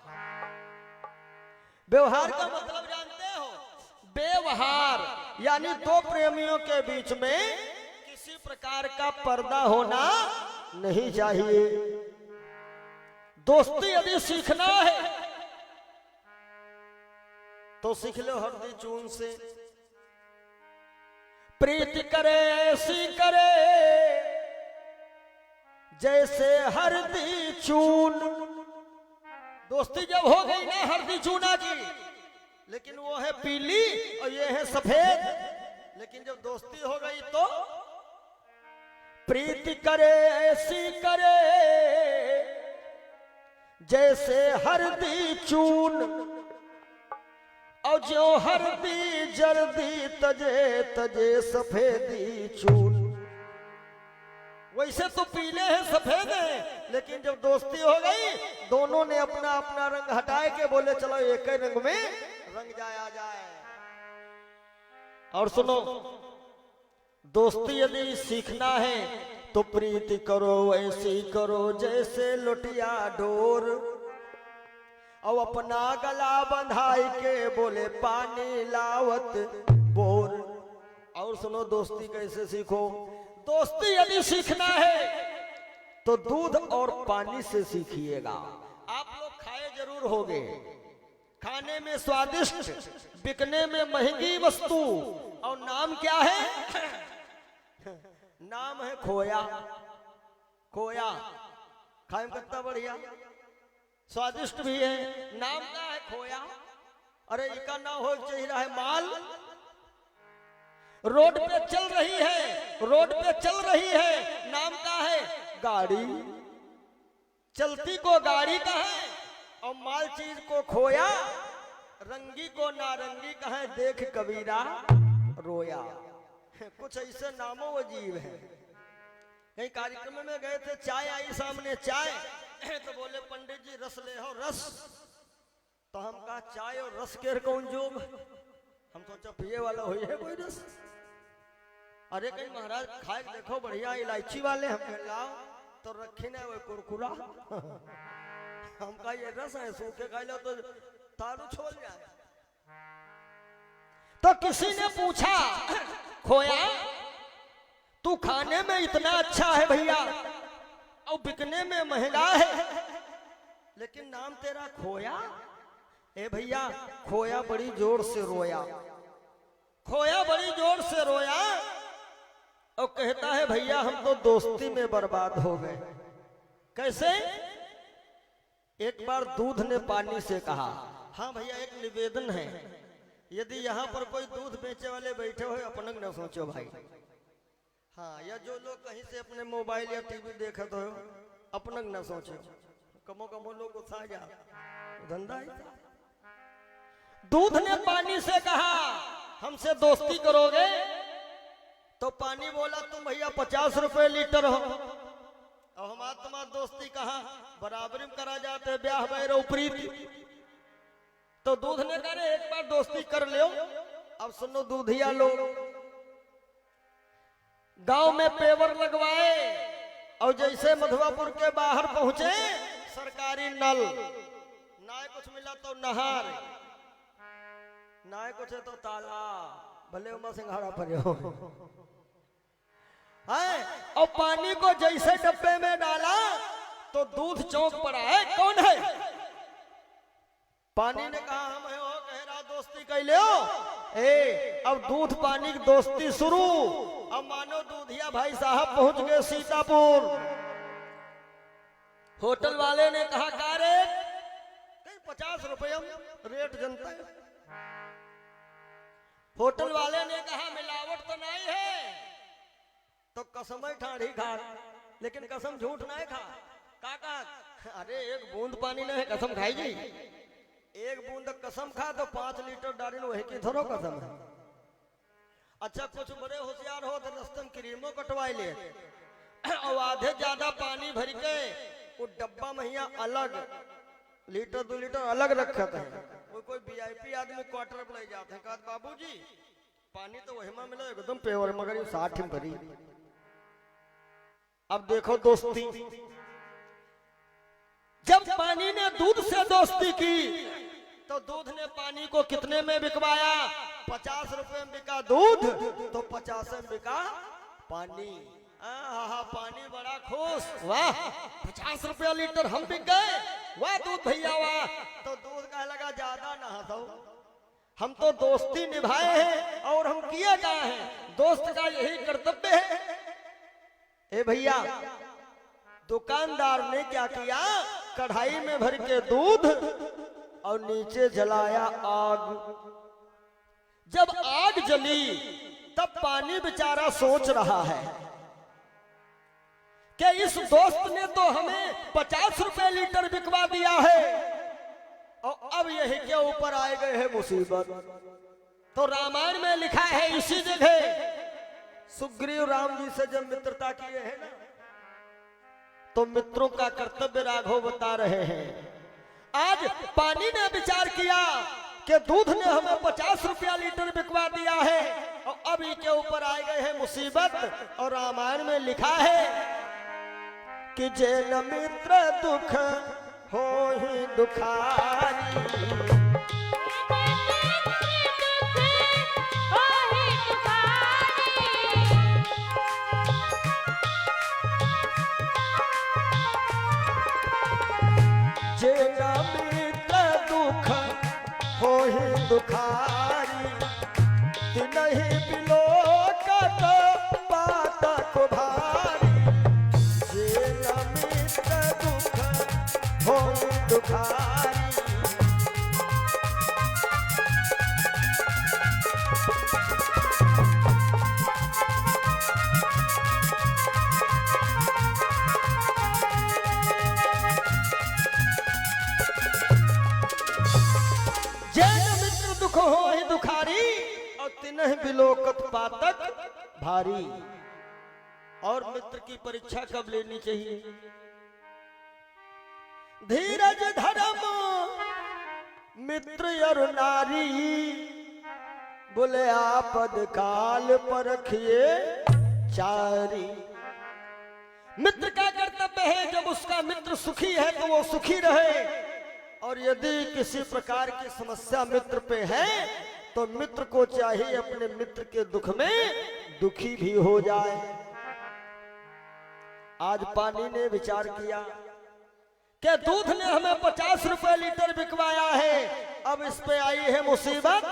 व्यवहार का मतलब जानते हो? व्यवहार यानी दो प्रेमियों के बीच में किसी प्रकार का पर्दा होना नहीं चाहिए। दोस्ती यदि सीखना है तो सीख लो हरदी चून से। प्रीति करे ऐसी करे जैसे हरदी चून। दोस्ती जब हो गई ना हरदी चूना की, लेकिन वो है पीली और ये है सफेद। लेकिन जब दोस्ती हो गई तो प्रीति करे ऐसी करे जैसे हरदी चून, और जो हरदी जल्दी तजे तजे सफेदी चून। वैसे तो पीले हैं सफेद हैं, लेकिन जब दोस्ती हो गई दोनों ने अपना अपना रंग हटाए के बोले चलो एक ही रंग में रंग जाया जाए। और सुनो, दोस्ती यदि सीखना है तो प्रीति करो ऐसी करो जैसे लुटिया डोर, और अपना गला बंधाई के बोले पानी लावत बोर। और सुनो, दोस्ती कैसे सीखो? दोस्ती यदि सीखना है तो दूध और पानी से सीखिएगा। आप लोग खाए जरूर होंगे, खाने में स्वादिष्ट, बिकने में महंगी वस्तु, और नाम क्या है? नाम है खोया। खोया खाए में कितना बढ़िया, स्वादिष्ट भी है। नाम क्या है? खोया। अरे इका ना हो चाहिए रहा है माल। रोड पे चल रही है, रोड पे चल रही है, नाम क्या है? गाड़ी। चलती को गाड़ी कहे और माल चीज को खोया। रंगी को नारंगी कहे, देख कबीरा रोया। कुछ ऐसे नामों अजीब है। कहीं कार्यक्रम में गए थे, चाय आई सामने, चाय तो बोले पंडित जी रस ले हो, रस। तो हम कहा चाय और रस के कौन जोग, हम सोचा पिए वाला हो है कोई रस। अरे कहीं महाराज खाए देखो बढ़िया इलायची वाले, हम लाओ तो रखी ना वो कुरकुरा। हम कहा ये रस है, सूखे खा लो तो तारू छोड़ जाए। तो किसी ने पूछा खोया तू खाने में इतना अच्छा है भैया और बिकने में महंगा है, लेकिन नाम तेरा खोया। ए भैया खोया बड़ी जोर से रोया, खोया बड़ी जोर से रोया और कहता है भैया हम तो दोस्ती में बर्बाद हो गए। कैसे? एक बार दूध ने पानी से कहा, हाँ भैया एक निवेदन है, यदि यहाँ पर कोई दूध बेचे वाले बैठे हो अपने न सोचो भाई। हाँ, या जो लोग कहीं से अपने मोबाइल या टीवी देखते हो अपने न सोचो, कमो कमो लोग उत्साह जा धंधा है। दूध ने पानी से कहा हमसे दोस्ती करोगे? तो पानी बोला तुम भैया 50 रुपए लीटर हो और हमारा तुम्हारा दोस्ती कहा, बराबरी में करा जाते ब्याह बैर प्रीति। तो दूध ने कहा एक बार दोस्ती कर लो। अब सुनो दूधिया लोग, गांव में पेवर लगवाए और जैसे मधुआपुर के बाहर पहुंचे सरकारी नल, ना कुछ मिला तो नहर, ना कुछ है तो तालाब, भले उमा सिंघाड़ा पर हो है। और पानी को जैसे डब्बे में डाला तो दूध चौंक पड़ा, है कौन है? पानी ने कहा हम है, हो कह रहा दोस्ती कैले हो। ए अब दूध पानी की दोस्ती शुरू। अब मानो दूधिया भाई साहब पहुंच गए सीतापुर। होटल वाले ने कहा का रेट? 50 रुपये रेट जनता है। होटल वाले ने कहा मिलावट तो नहीं है, तो कसम ठाड़ी खा, लेकिन कसम झूठ नहीं खा। काका अरे एक बूंद पानी नहीं है, कसम खाई जी। एक बूंद कसम खा तो 5 लीटर डालिन वही की थोड़ो कसम है। अच्छा कुछ बड़े होशियार हो तो रस्ते में क्रीमो कटवाई ले और आधे ज्यादा पानी भर के वो डब्बा महिया अलग लीटर 2 लीटर अलग रखते हैं। कोई वीआईपी आदमी क्वार्टर पर ले जाते हैं, कहा बाबूजी पानी तो वही में मिला एकदम प्योर, मगर ये 60 भरी। अब देखो दोस्ती, जब पानी ने दूध से दोस्ती की तो दूध ने पानी को कितने में बिकवाया? 50 रुपए में बिका दूध तो 50 में बिका पानी। हाँ पानी बड़ा खुश, वाह 50 रुपया लीटर हम बिक गए, वाह दूध भैया वाह। तो दूध कह लगा ज्यादा ना दो, हम तो दोस्ती निभाए हैं और हम किए क्या हैं, दोस्त का यही कर्तव्य है। ए भैया दुकानदार ने क्या किया, कढ़ाई में भर के दूध और नीचे जलाया आग। जब आग जली तब पानी बेचारा सोच रहा है कि इस दोस्त ने तो हमें 50 रुपए लीटर बिकवा दिया है और अब यही के ऊपर आए गए हैं मुसीबत। तो रामायण में लिखा है इसी जगह सुग्रीव राम जी से जब मित्रता किए हैं ना, तो मित्रों का कर्तव्य राघव बता रहे हैं। आज पानी ने विचार किया कि दूध ने हमें 50 रुपया लीटर बिकवा दिया है और अब के ऊपर आए गए हैं मुसीबत। और रामायण में लिखा है कि जैन मित्र दुख हो ही दुखारी, जेना मित्र दुख हो ही दुखारी, तिनहि बिलोकत पातक भारी। जेना तिन्ह बिलोकत पातक भारी। और मित्र की परीक्षा कब लेनी चाहिए? धीरज धर्म मित्र और नारी, बोले आपद काल परखिए चारी। मित्र का कर्तव्य है जब उसका मित्र सुखी है तो वो सुखी रहे, और यदि किसी प्रकार की समस्या मित्र पे है तो मित्र को चाहिए अपने मित्र के दुख में दुखी भी हो जाए। आज पानी ने विचार किया कि दूध ने हमें 50 रुपए लीटर बिकवाया है, अब इस पे आई है मुसीबत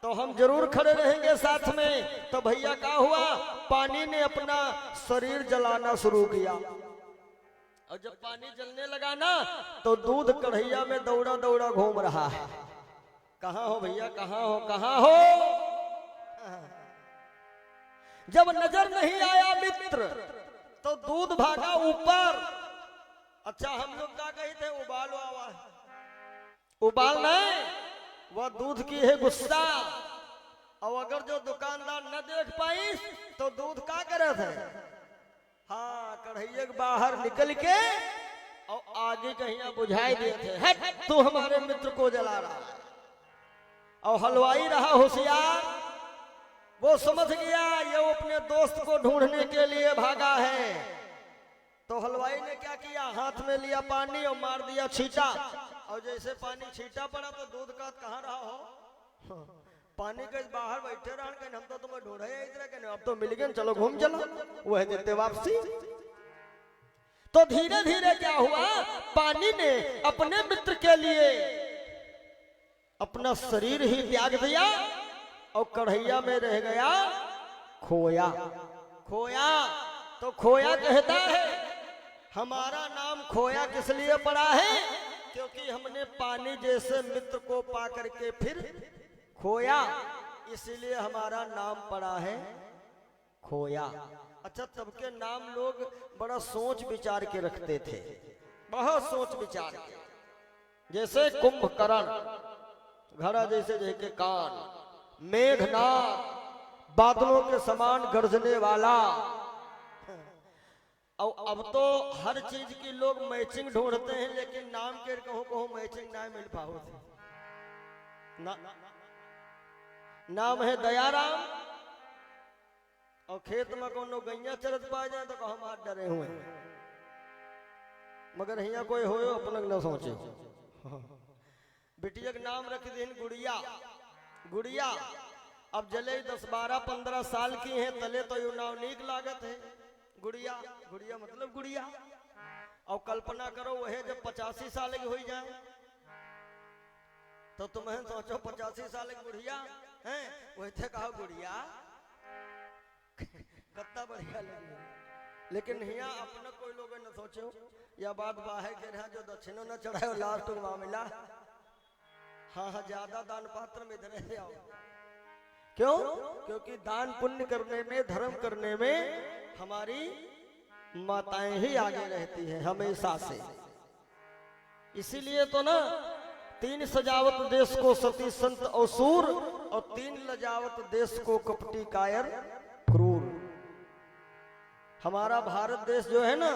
तो हम जरूर खड़े रहेंगे साथ में। तो भैया क्या हुआ, पानी ने अपना शरीर जलाना शुरू किया, और जब पानी जलने लगा ना तो दूध कढ़ैया में दौड़ा दौड़ा घूम रहा है। कहाँ हो भैया, कहाँ हो, कहाँ हो? जब नजर नहीं आया मित्र तो दूध भागा ऊपर। अच्छा, हम लोग क्या कही थे, उबालो आवा, उबाल नहीं, वह दूध की है गुस्सा। और अगर जो दुकानदार न देख पाई तो दूध क्या करे थे, हाँ, कढ़ैया के बाहर निकल के और आगे कहीं बुझाई दिए थे, हट तू हमारे मित्र को जला रहा है। और हलवाई रहा होशियार, वो समझ गया ये वो अपने दोस्त को ढूंढने के लिए भागा है। तो हलवाई ने क्या किया, हाथ में लिया पानी और मार दिया छींटा, और जैसे पानी छींटा पड़ा तो दूध का कहाँ रहा हो, पानी के बाहर बैठे रहा, हम तो तुम्हें ढूंढे इधर के, अब तो मिल गए, चलो घूम चलो, वह देते वापसी। तो धीरे धीरे क्या हुआ, पानी ने अपने मित्र के लिए अपना शरीर ही त्याग दिया, और कढ़ैया में रह गया खोया। खोया तो खोया कहता है हमारा नाम खोया किस लिए पड़ा है, क्योंकि हमने पानी जैसे मित्र को पा करके फिर खोया, इसलिए हमारा नाम पड़ा है खोया। अच्छा, तब के नाम लोग बड़ा सोच विचार के रखते थे, बहुत सोच विचार के। जैसे कुंभकर्ण, घड़ा जैसे जैसे कान, मेघनाथ, बादलों के समान गरजने वाला। और अब तो हर चीज की लोग मैचिंग ढूंढते हैं, लेकिन नाम के कहूं मैचिंग ना मिल पाओ ना, नाम है दयाराम, और खेत में कोनो गैया चरत पा जाए तो कहो मार डरे हुए, मगर यहाँ कोई हो अपना न सोचे। बिटिया का नाम रख दिन गुड़िया। गुड़िया अब जले 10, 12, 15 साल की है, तले तो यू नाम नीक लागत है गुड़िया। गुड़िया मतलब गुड़िया। और कल्पना करो वह जब 85 साल की हो जाए तो तुम्हें सोचो 85 साल की बुढ़िया है, वैसे कहा गुड़िया कितना बढ़िया लगे। लेकिन यहाँ अपना कोई लोग न सोचो, या बात बाहे के रहा जो दक्षिणों न चढ़ाए लास्ट मामला। हाँ हाँ, ज्यादा दान पात्र में इधर से आओ। क्यों? क्योंकि दान पुण्य करने में, धर्म करने में हमारी माताएं ही आगे रहती हैं हमेशा से। इसीलिए तो ना 3 सजावत देश को सती संत और सूर, और 3 लजावत देश को कपटी कायर क्रूर। हमारा भारत देश जो है ना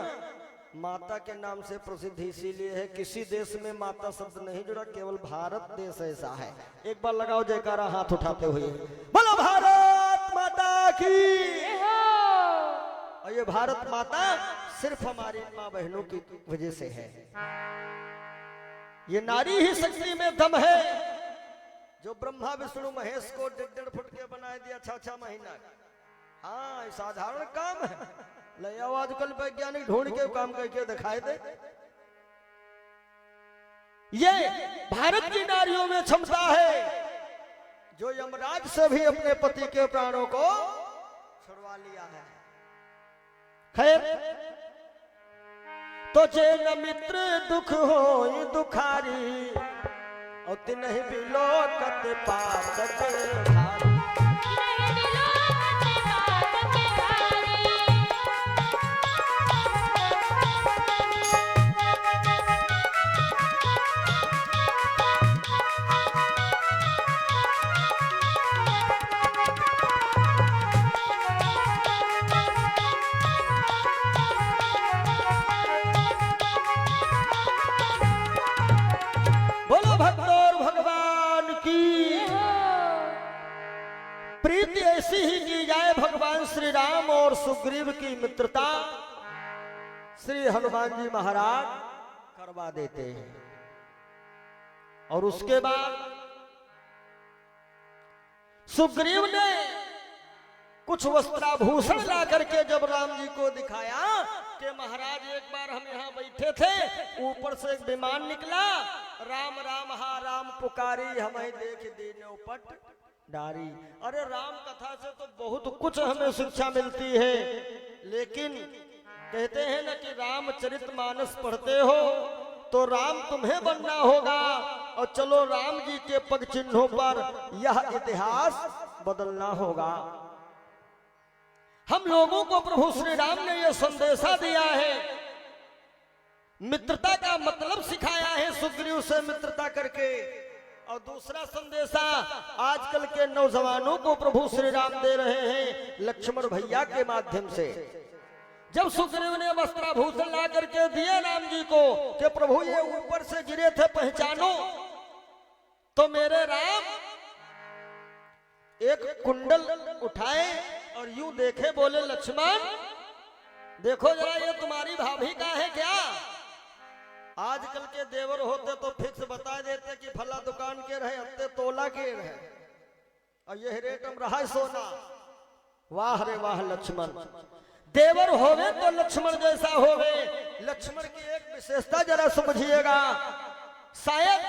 माता के नाम से प्रसिद्ध इसीलिए है, किसी देश में माता शब्द नहीं जुड़ा, केवल भारत देश ऐसा है। एक बार लगाओ जयकारा हाथ उठाते हुए, बोलो भारत माता की। और ये भारत माता सिर्फ हमारी माँ बहनों की वजह से है। ये नारी ही शक्ति में दम है, जो ब्रह्मा विष्णु महेश को 1.5 फुट के बना दिया 6 महीना। हाँ, साधारण काम है, ले आओ आजकल वैज्ञानिक ढूंढ के काम करके दिखाए दे। ये भारत की नारियों में क्षमता है, जो यमराज से भी अपने पति के प्राणों को छुड़वा लिया है। खैर, तो जे न मित्र दुख हो दुखारी, और तिन्हि बिलोकत पातक भारी। प्रीति ऐसी ही की जाए भगवान श्री राम और सुग्रीव की मित्रता श्री हनुमान जी महाराज करवा देते हैं। और उसके बाद सुग्रीव ने कुछ वस्त्राभूषण ला करके जब राम जी को दिखाया कि महाराज एक बार हम यहाँ बैठे थे, ऊपर से एक विमान निकला, राम राम हा राम पुकारी, हमें देख दीनो पट डारी। अरे राम कथा से तो बहुत कुछ हमें शिक्षा मिलती है, लेकिन कहते हैं ना कि रामचरितमानस पढ़ते हो तो राम तुम्हें बनना होगा, और चलो राम जी के पग चिन्हों पर यह इतिहास बदलना होगा। हम लोगों को प्रभु श्री राम ने यह संदेशा दिया है, मित्रता का मतलब सिखाया है सुग्रीव से मित्रता करके। और दूसरा संदेशा आजकल के नौजवानों को प्रभु श्री राम दे रहे हैं लक्ष्मण भैया के माध्यम से। जब सुग्रीव ने वस्त्राभूषण ला करके दिए राम जी को कि प्रभु ये ऊपर से गिरे थे पहचानो, तो मेरे राम एक कुंडल उठाए और यूं देखे, बोले लक्ष्मण देखो जरा ये तुम्हारी भाभी का है क्या? आजकल के देवर होते तो फिक्स बता देते कि फला दुकान के रहे, हफ्ते तोला के रहे, और यह रेट हम रहा सोना। वाह रे वाह लक्ष्मण, देवर होवे तो लक्ष्मण जैसा होवे। लक्ष्मण की एक विशेषता जरा समझिएगा, शायद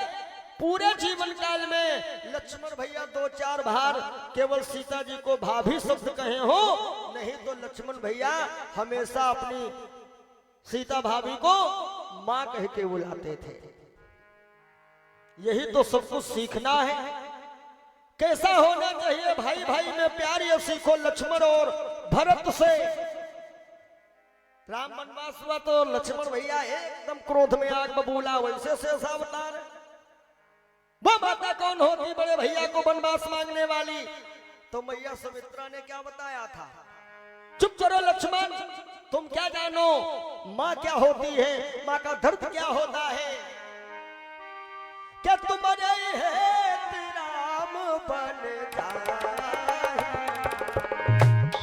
पूरे जीवन काल में लक्ष्मण भैया 2-4 बार केवल सीता जी को भाभी शब्द कहे हो, नहीं तो लक्ष्मण भैया हमेशा अपनी सीता भाभी को मां कह के बुलाते थे। यही तो सब कुछ सीखना है, कैसा होना चाहिए भाई भाई में प्यार, ये सीखो लक्ष्मण और भरत से। राम वनवास हुआ तो लक्ष्मण भैया एकदम क्रोध में आग बबूला, वैसे से ऐसा अवतार। वो माता कौन होती बड़े भैया को वनवास मांगने वाली? तो मैया सुमित्रा ने क्या बताया था, चुप करो लक्ष्मण, तुम क्या जानो माँ क्या होती है, माँ का दर्द क्या होता है। क्या तुम्हारे है राम बन जाए,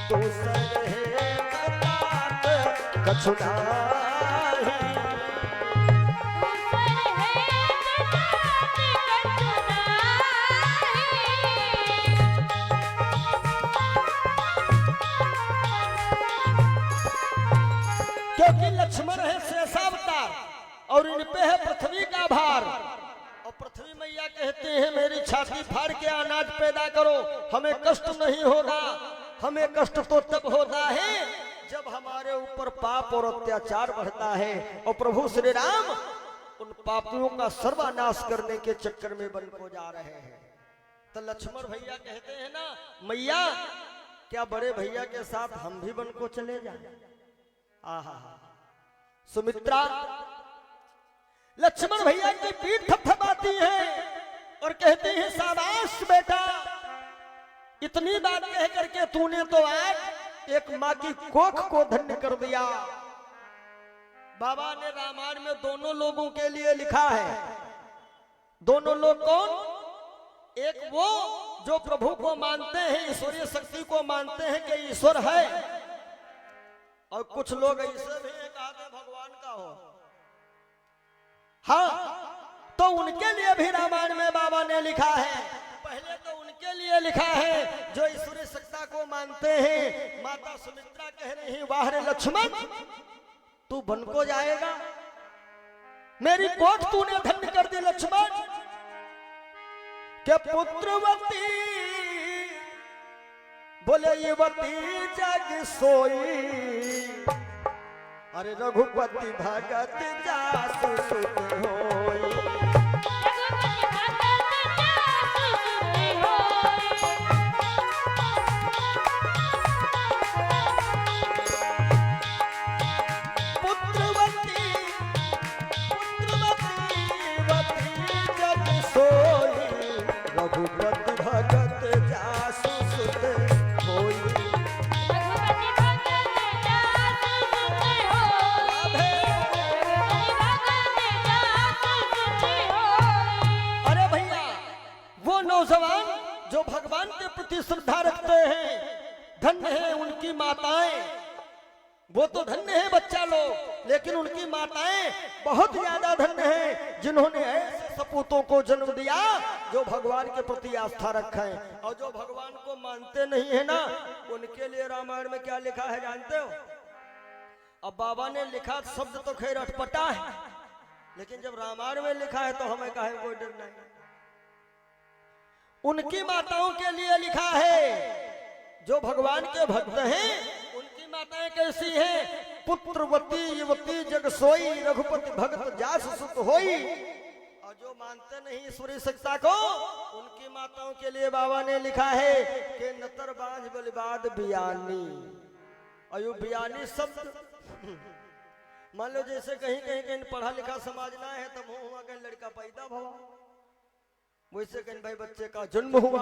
दूसर है कछुनाही। क्योंकि लक्ष्मण है शेषावतार और इन पे है पृथ्वी का भार, और पृथ्वी मैया कहते हैं मेरी छाती फाड़ के अनाज पैदा करो, हमें कष्ट नहीं होगा। हमें कष्ट तो तब होता है जब हमारे ऊपर पाप और अत्याचार बढ़ता है, और प्रभु श्री राम उन पापियों का सर्वनाश करने के चक्कर में बन को जा रहे हैं। तो लक्ष्मण भैया कहते हैं ना, मैया क्या बड़े भैया के साथ हम भी बन को चले जाए। आहा, सुमित्रा लक्ष्मण भैया की पीठ थपथपाती है और कहती है शाबाश बेटा, इतनी बात कह करके तूने तो आज एक माँ की कोख को धन्य कर दिया। बाबा ने रामायण में दोनों लोगों के लिए लिखा है। दोनों लोग कौन? एक वो जो प्रभु को मानते हैं, ईश्वरीय शक्ति को मानते हैं कि ईश्वर है, और कुछ लोग ऐसे भी कहते भगवान का हो। हाँ, तो उनके लिए भी रामायण में बाबा ने लिखा है। पहले तो उनके लिए लिखा है जो ईश्वरीय सत्ता को मानते हैं। माता सुमित्रा कह रही है, वाह रे लक्ष्मण, तू बन को जाएगा, मेरी कोख तूने धन्य कर दी लक्ष्मण। के पुत्रवती बोले युवती जग सोई, अरे रघुपति भगत जासु सुत होई। पुत्रवती जग सोई, रघुपति भगत जासु सुत होई। हैं, धन्य है उनकी माताएं। वो तो धन्य है बच्चा लोग, लेकिन उनकी माताएं बहुत ज्यादा धन्य हैं, जिन्होंने ऐसे सपूतों को जन्म दिया जो भगवान के प्रति आस्था रखें। और जो भगवान को मानते नहीं है ना, उनके लिए रामायण में क्या लिखा है जानते हो? अब बाबा ने लिखा शब्द तो खैर अटपटा है, लेकिन जब रामायण में लिखा है तो हमें काहे कोई डर नहीं। उनकी माताओं के लिए लिखा है जो भगवान के भक्त हैं, उनकी माताएं कैसी हैं? पुत्रवती युवती जग सोई, रघुपति भक्त जास सुत होई। और जो मानते नहीं ईश्वरी सत्ता को, उनकी माताओं के लिए बाबा ने लिखा है कि नतर बांझ बलिबाद बियानी। अयु बियानी शब्द मान लो जैसे कहीं कहीं कहीं पढ़ा लिखा समझना है तो मुंह हुआ कहीं लड़का पैदा हुआ, वैसे कहीं भाई बच्चे का जन्म हुआ।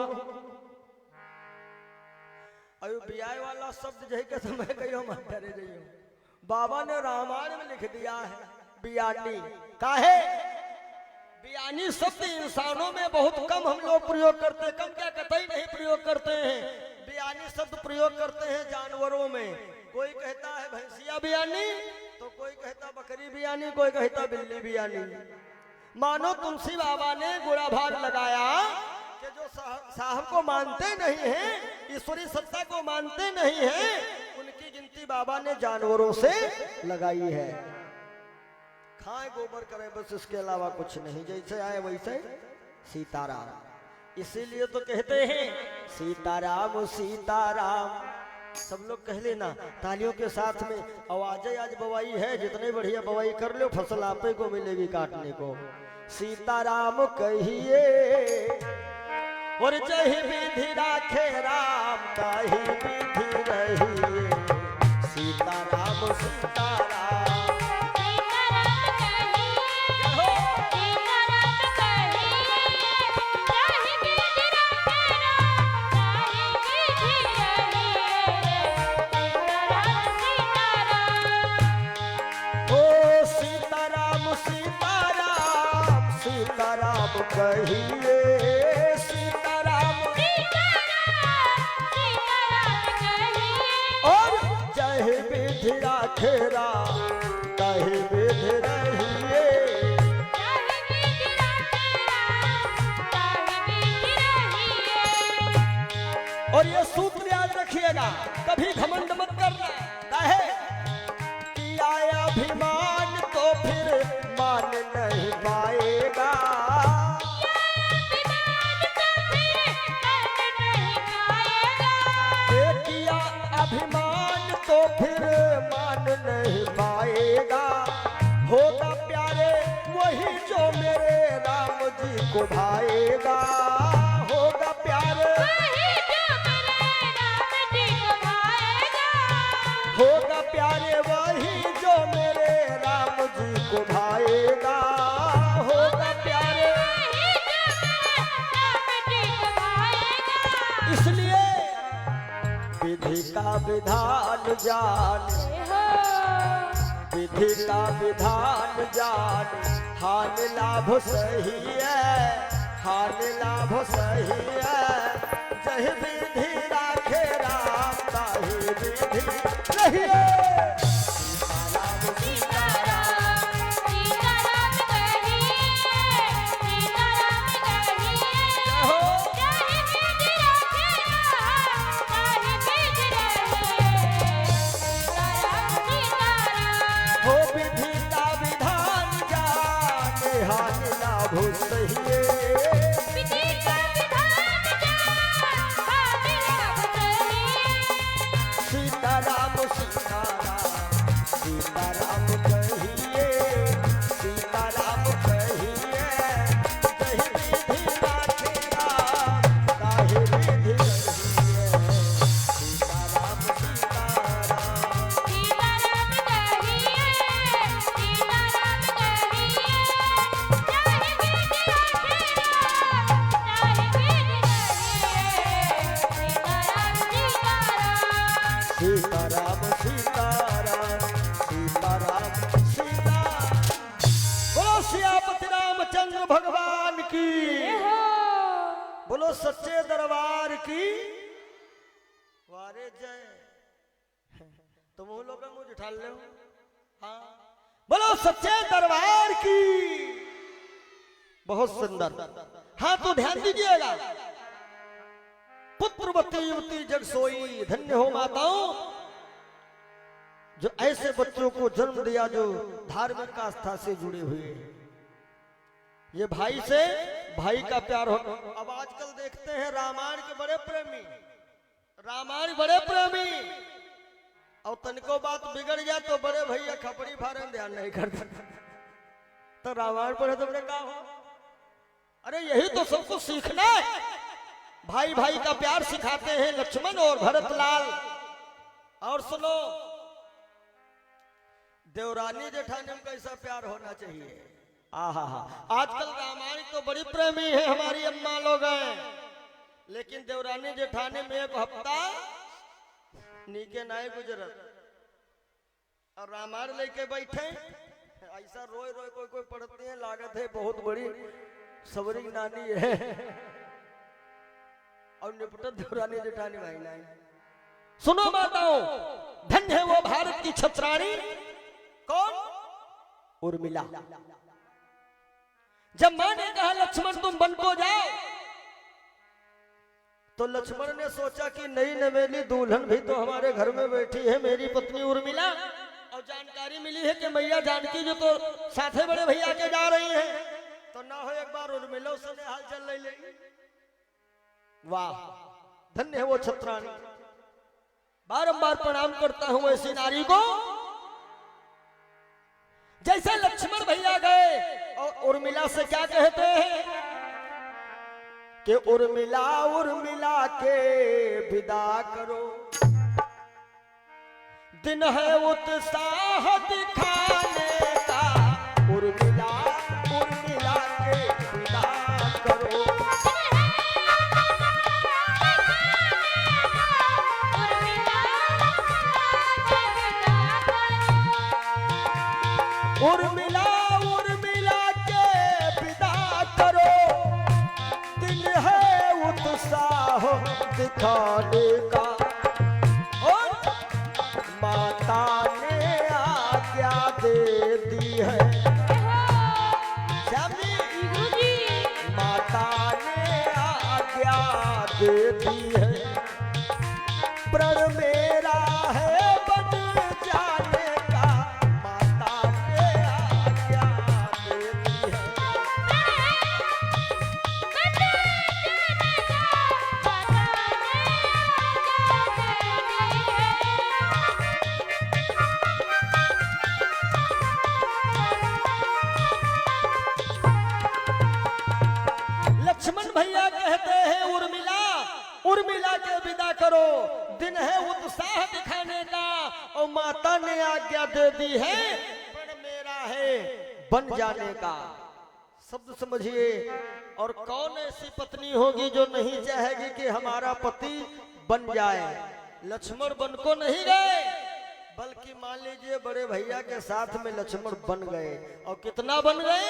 अयो ब्याह वाला शब्द जही के समय कहियो मत डरे जाइयो, बाबा ने रामायण में लिख दिया है बियानी। काहे? बियानी शब्द इंसानों में बहुत कम हम लोग प्रयोग करते हैं, कम क्या कतई नहीं प्रयोग करते हैं। बियानी शब्द प्रयोग करते हैं जानवरों में। कोई कहता है भैंसिया बियानी, तो कोई कहता बकरी बियानी, कोई कहता बिल्ली बियानी। मानो तुलसी बाबा ने गुड़ा भाग लगाया कि जो साहब को मानते नहीं हैं, ईश्वरी सत्ता को मानते नहीं हैं, उनकी गिनती बाबा ने जानवरों से लगाई है। खाए गोबर करे बस, इसके अलावा कुछ नहीं। जैसे आए वैसे सीताराम। इसीलिए तो कहते हैं सीताराम सीताराम। सब लोग कह लेना तालियों के साथ में। आवाजें आज बवाई है, जितने बढ़िया बवाई कर लो फसल आपे को मिलेगी काटने को। सीताराम कहिए और जय विधि राखे राम, ताहि विधि रहिए। सीताराम सीताराम कहिए। सीताराम और जय विधि राखे राम, ताहि विधि रहिए। और ये सूत्र याद रखिएगा, कभी घमंड मत करना। काहे? किया अभिमान तो फिर मान नहीं पाएगा। अभिमान तो फिर मान नहीं पाएगा। होगा प्यारे वही जो मेरे राम जी को भाएगा। होगा प्यारे वही जो मेरे राम जी को भाएगा। होगा प्यारे वही जो मेरे राम जी को भाएगा। होगा प्यारे वही जो मेरे राम जी को भाएगा। इसलिए विधि का विधान जान, विधि का विधान जान, हान लाभ सही है, हान लाभ सही है। जय विधि राखे राम, ताहि विधि रहिए। सीताराम सीताराम सीताराम कहिए। सीताराम कहिए। जय विधि राखे राम, ताहि विधि रहिए। सीताराम सीताराम सीताराम कहिए। सीताराम कहिए। जय विधि राखे राम, ताहि विधि रहिए। सीताराम सीताराम सीताराम सीताराम सीताराम सीताराम। बोलो सियापति रामचंद्र भगवान की, बोलो सच्चे दरबार की। वारे जय तुम वो लोग मुझे उठा ले। हाँ बोलो सच्चे दरबार की। बहुत सुंदर। हाँ तो ध्यान दीजिएगा, पुत्रवती युवती जग सोई, धन्य हो माताओं जो ऐसे बच्चों को जन्म दिया जो धार्मिक आस्था से जुड़े हुए हैं। ये भाई से भाई का प्यार हो। अब आजकल देखते हैं रामायण के बड़े प्रेमी, रामायण बड़े प्रेमी, और तनिको बात बिगड़ जाए तो बड़े भैया खपड़ी फारे ध्यान नहीं करते, तो रामायण पढ़े तो बड़े काम हो। अरे यही तो सबको सीखना है, भाई भाई का प्यार सिखाते हैं लक्ष्मण और भरतलाल। और सुनो, देवरानी जेठानी में कैसा प्यार होना चाहिए। आहा आजकल रामायण तो बड़ी प्रेमी है हमारी अम्मा लोग हैं, लेकिन देवरानी जेठानी में एक हफ्ता नीके नाय गुजरत और रामायण लेके बैठे ऐसा रोए रोए कोई कोई पढ़ती है, लागत है बहुत बड़ी सबरी नानी है और निपटत देवरानी जेठानी भाई नहीं। सुनो माताओं, धन्य है वो भारत की छत्राणी। कौन? उर्मिला। जब मां ने कहा लक्ष्मण तुम वन को जाओ, तो लक्ष्मण ने सोचा कि नई नवेली दुल्हन भी तो हमारे घर में बैठी है, मेरी पत्नी उर्मिला, और जानकारी मिली है कि मैया जानकी जो तो साथे बड़े भैया के जा रही हैं, तो ना हो एक बार उर्मिला से हाल चल ले ले। वाह, धन्य है वो छत्राणी। बारंबार प्रणाम करता हूं ऐसी नारी को। जैसे लक्ष्मण भैया गए और उर्मिला से क्या कहते हैं कि उर्मिला उर्मिला के विदा करो, दिन है उत्साह दिखाने का, उर्मिला उर्मिला के विदा करो। उर्मिला उर्मिला के विदा करो, दिन है उत्साह दिखाने का, और माता ने आज्ञा दे दी है। श्याम जी, माता ने आज्ञा दे दी है, प्रण मेरा है बन जाने का, माता ने आज्ञा दे दी है। लक्ष्मण भैया कहते हैं उर्मिला उर्मिला के विदा करो, दिन है उत्साह दिखाने का, और माता ने आज्ञा दे दी है पण मेरा है बन जाने का। शब्द समझिए। और कौन ऐसी पत्नी होगी जो नहीं चाहेगी कि हमारा पति बन जाए। लक्ष्मण बन को नहीं गए, बल्कि मान लीजिए बड़े भैया के साथ में लक्ष्मण बन गए, और कितना बन गए,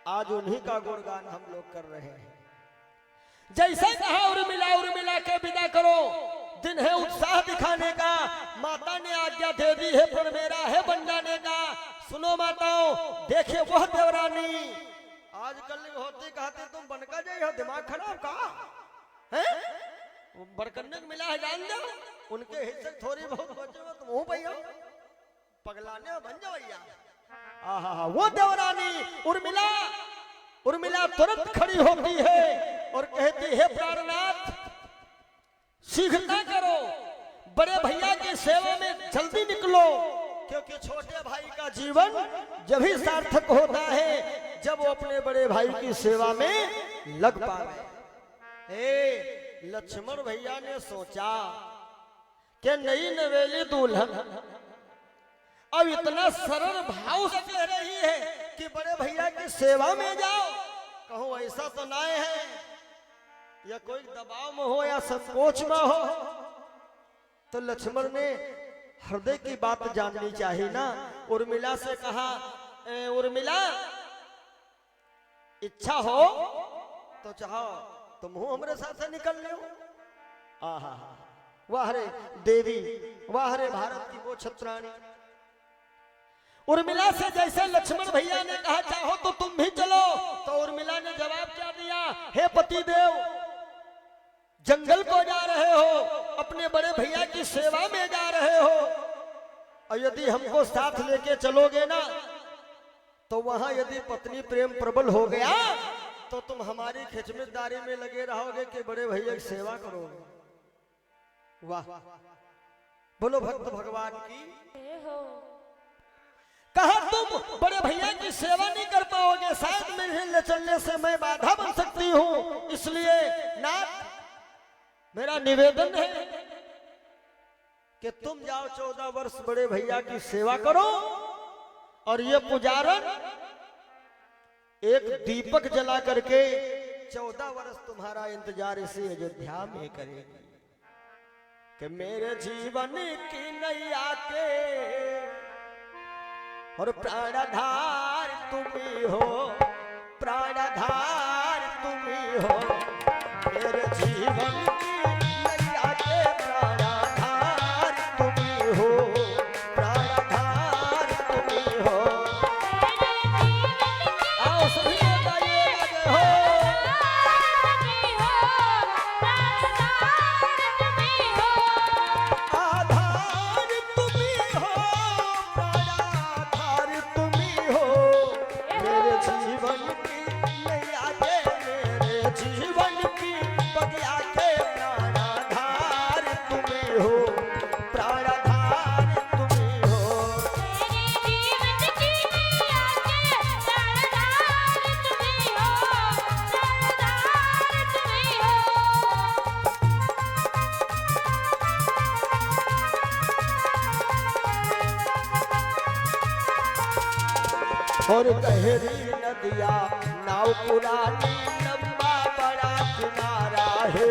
आज उन्हीं का गुणगान हम लोग कर रहे हैं। जैसे कहा उर्मिला के विदा करो, दिन है उत्साह दिखाने का, माता ने आज्ञा दे दी है पर मेरा है बन जाने का। सुनो माताओं, देखिए वह देवरानी आजकल होती कहती तुम बनका जाए हो, दिमाग खराब का है, बड़कन्ने को मिला है जान दो, उनके हिस्से थोड़ी बहुत बचे हो तुम हो भैया, पगलाने बन जाओ भैया। आहा, वो देवरानी उर्मिला तुरंत खड़ी होती है और कहती है प्राणनाथ शीघ्रता करो, बड़े भैया की सेवा में जल्दी निकलो, क्योंकि छोटे भाई का जीवन जब ही सार्थक होता है जब वो अपने बड़े भाई की सेवा में लग पाए। लक्ष्मण भैया ने सोचा कि नई नवेली दुल्हन अब इतना सरल भाव से कह रही है कि बड़े भैया की सेवा में जाओ, कहूं ऐसा तो ना है, या कोई दबाव में हो या संकोच में हो। तो लक्ष्मण ने हृदय की बात जाननी चाहिए ना। उर्मिला से कहा, उर्मिला इच्छा हो तो चाहो तुम हो हमारे साथ से निकल लो। आहा, वाह रे देवी, वाह रे भारत की वो छत्राणी। उर्मिला से जैसे लक्ष्मण भैया ने कहा चाहो तो तुम भी चलो, तो उर्मिला ने जवाब क्या दिया, हे पति देव, जंगल को जा रहे हो, अपने बड़े भैया की सेवा में जा रहे हो, और यदि हमको साथ लेके चलोगे ना तो वहां यदि पत्नी प्रेम प्रबल हो गया तो तुम हमारी खिचमतदारी में लगे रहोगे कि बड़े भैया की सेवा करोगे। वाह, बोलो भक्त भगवान की। कहा तुम बड़े भैया की सेवा नहीं कर पाओगे, शायद मेरे ले चलने से मैं बाधा बन सकती हूं, इसलिए नाथ मेरा निवेदन है कि तुम जाओ 14 वर्ष बड़े भैया की सेवा करो, और ये पुजारन एक दीपक जला करके 14 वर्ष तुम्हारा इंतजार इसी अयोध्या में करेगी कि मेरे जीवन की नैया के और प्राणधार तुम्ही हो, प्राणधार तुम्ही हो, मेरे जीवन की नैया के प्राणधार तुम्ही हो, प्राणधार तुम्ही हो। आओ सभी लोग गाइए, लगे हो। आधार तुम्ही हो, प्राणधार तुम्ही हो, मेरे जीवन की नैया के, मेरे जीवन की बगिया के प्राणधार तुम्ही हो, प्राणधार तुम्ही हो। और गहरी नदिया नाव पुरानी, लंबा बड़ा किनारा है,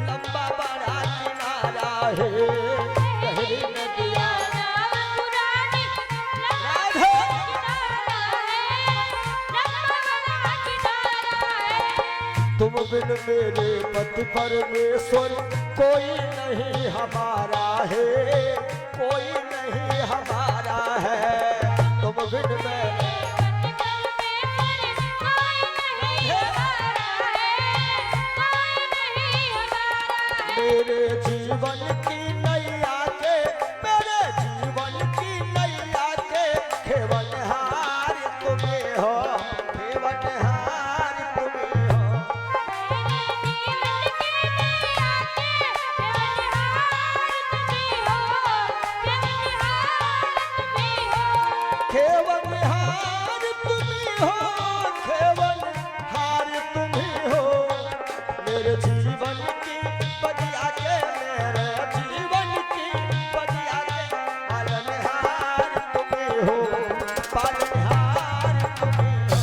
लंबा बड़ा किनारा है, गहरी नदिया राधे। तुम बिन मेरे पति परमेश्वर कोई नहीं हमारा है, कोई नहीं हमारा है, तुम बिन मेरे मेरे जीवन की नैया के, मेरे जीवन की नैया के खेवनहार तुम्हें हो, खेवनहार तुम्हें हो। खेवनहार तुम्हें हो, खेवनहार तुम्हें हो, मेरे जीवन की बगिया के, मेरे जीवन की बगिया के पालनहार तुम्हें हो, पालनहार तुम्हें हो।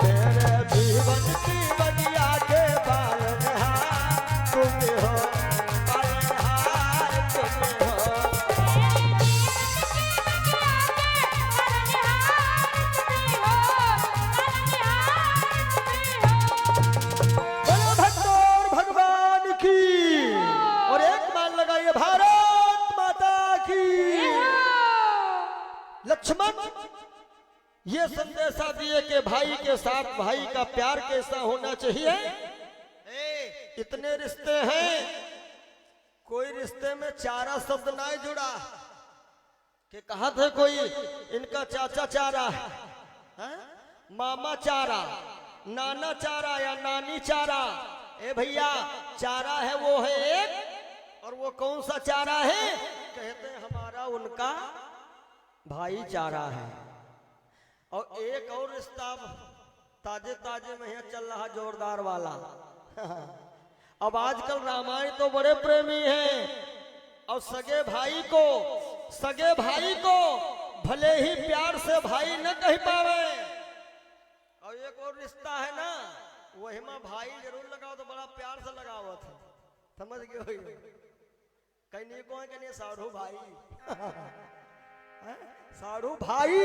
मेरे जीवन की बगिया के पालनहार तुम्हें हो, पालनहार तुम्हें हो। बोलो भक्तों और भगवान की, और एक मान लगाइए भारत माता की। लक्ष्मण ये संदेशा दिए कि भाई के साथ भाई का प्यार कैसा होना चाहिए। इतने रिश्ते हैं, कोई रिश्ते में चारा शब्द नहीं जुड़ा, कि कहा था कोई इनका चाचा चारा है, मामा चारा, नाना चारा या नानी चारा। ए भैया, चारा है वो है एक, और वो कौन सा चारा है, कहते हैं हमारा उनका भाईचारा है। और एक और रिश्ता ताजे ताजे में यहाँ चल रहा जोरदार वाला। अब आजकल रामायण तो बड़े प्रेमी हैं, और सगे भाई को भले ही प्यार से भाई न कह पावे। और एक और रिश्ता है ना, वही में भाई जरूर लगाओ तो बड़ा प्यार से लगाओ था, समझ गए? कहीं नहीं को कहीं साढ़ू भाई। हैं? साड़ू भाई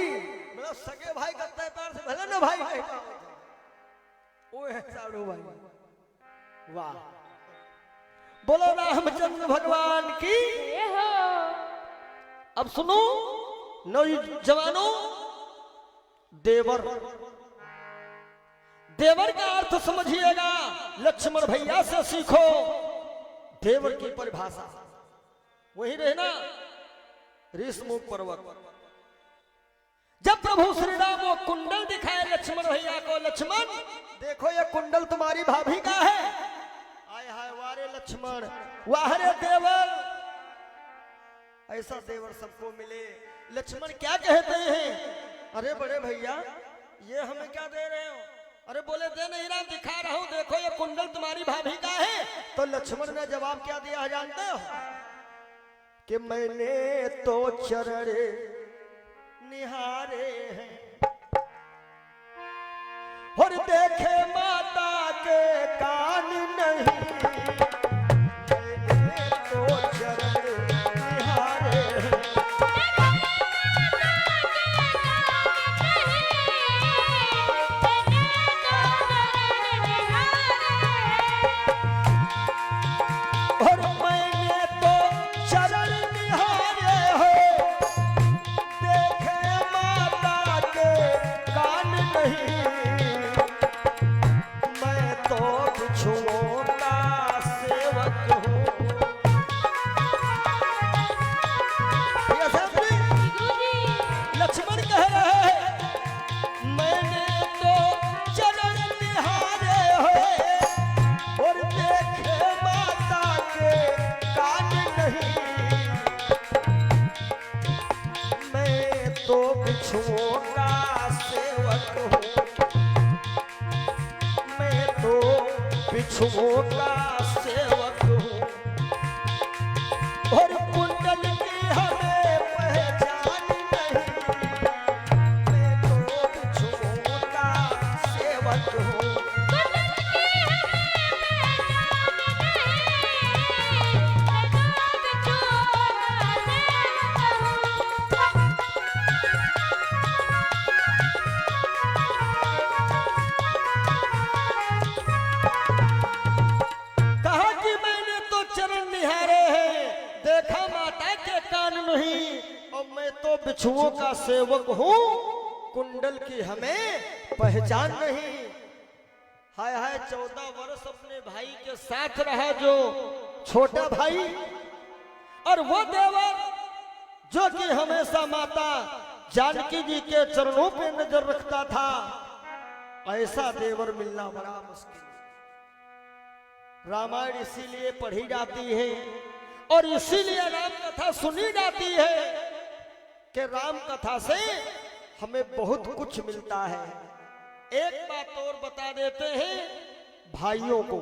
मतलब सगे भाई करते हैं प्यार से भले ना भाई कहीं का हो जाए। वो है साड़ू भाई। वाह, बोलो रामचंद्र भगवान की। ये हो अब सुनो नौजवानों, देवर, देवर का अर्थ समझिएगा, लक्ष्मण भैया से सीखो देवर की परिभाषा। वही रहे ना ऋषमुख पर्वत, जब प्रभु श्री राम वो कुंडल दिखाए लक्ष्मण भैया को, लक्ष्मण देखो ये कुंडल तुम्हारी भाभी का है। आय हाय वारे लक्ष्मण, वाह रे देवर, ऐसा देवर सबको मिले। लक्ष्मण क्या कहते हैं, अरे बड़े भैया ये हमें क्या दे रहे हो? अरे बोले दे नहीं रहा, दिखा रहा हूं, देखो ये कुंडल तुम्हारी भाभी का है। तो लक्ष्मण ने जवाब क्या दिया जानते हो, कि मैंने तो चरण निहारे हैं और देखे माता के कान नहीं, मैंने तो चरण निहारे हैं। और मैंने तो चरण निहारे हैं, देखे माता के कान नहीं, मैं तो बिच्छुओं का सेवक हूँ। ये समझे? लक्ष्मण कह रहे हैं, मैंने तो चरण निहारे हैं और देखे माता के कान नहीं, मैं तो बिच्छुओं का सेवक हूँ, मैं तो बिच्छुओं का सेवक हूँ। और कुंडल की हमें पहचान नहीं, मैं तो बिच्छुओं का सेवक हूँ। कहा कि मैंने तो चरण निहारे हैं, देखा माता के कान नहीं, और मैं तो बिच्छुओं का सेवक हूँ, कुंडल की हमें पहचान नहीं। हाय हाय 14 वर्ष अपने भाई के साथ रहा जो छोटा भाई, और वो देवर जो कि हमेशा माता जानकी जी के चरणों पे नजर रखता था, ऐसा देवर मिलना बड़ा मुश्किल। रामायण इसीलिए पढ़ी जाती है और इसीलिए राम कथा सुनी जाती है कि राम कथा से हमें बहुत कुछ मिलता है। एक बात और बता देते हैं भाइयों को,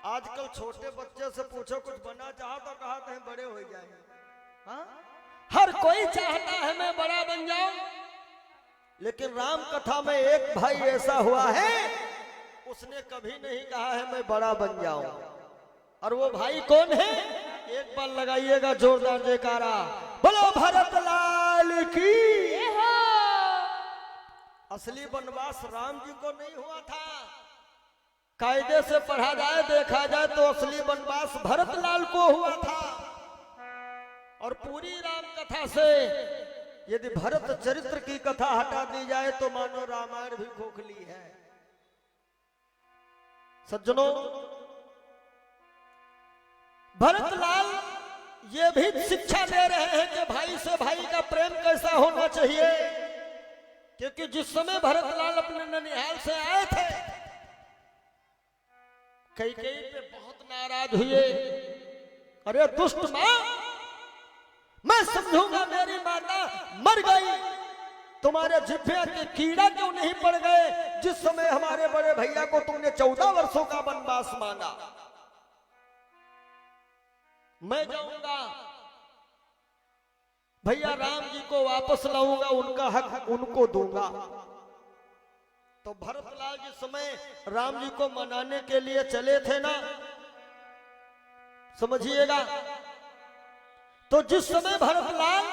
आजकल छोटे बच्चे से पूछो कुछ बनना चाहो तो कहते हैं बड़े हो जाएंगे। हाँ? हर कोई चाहता है मैं बड़ा बन जाऊं, लेकिन राम कथा में एक भाई ऐसा हुआ है, उसने कभी नहीं कहा है मैं बड़ा बन जाऊं। और वो भाई कौन है? एक बार लगाइएगा जोरदार जयकारा, बोलो भरत लाल की। ये हो असली वनवास राम जी को नहीं हुआ था, कायदे से पढ़ा जाए देखा जाए तो असली वनवास भरत लाल को हुआ था। और पूरी राम कथा से यदि भरत चरित्र की कथा हटा दी जाए तो मानो रामायण भी खोखली है। सज्जनों, भरत लाल ये भी शिक्षा दे रहे हैं कि भाई से भाई का प्रेम कैसा होना चाहिए, क्योंकि जिस समय भरत लाल अपने ननिहाल से आए थे, कैकेयी पे बहुत नाराज हुए। अरे दुष्ट मां, मैं समझूंगा मेरी माता मर गई, तुम्हारे जिह्वे के कीड़ा क्यों नहीं पड़ गए जिस समय हमारे बड़े भैया को तुमने 14 वर्षों का वनवास मांगा। मैं जाऊंगा भैया राम जी को वापस लाऊंगा, उनका हक उनको दूंगा। तो भरतलाल जिस समय राम जी को मनाने के लिए चले थे ना, समझिएगा, तो जिस समय भरतलाल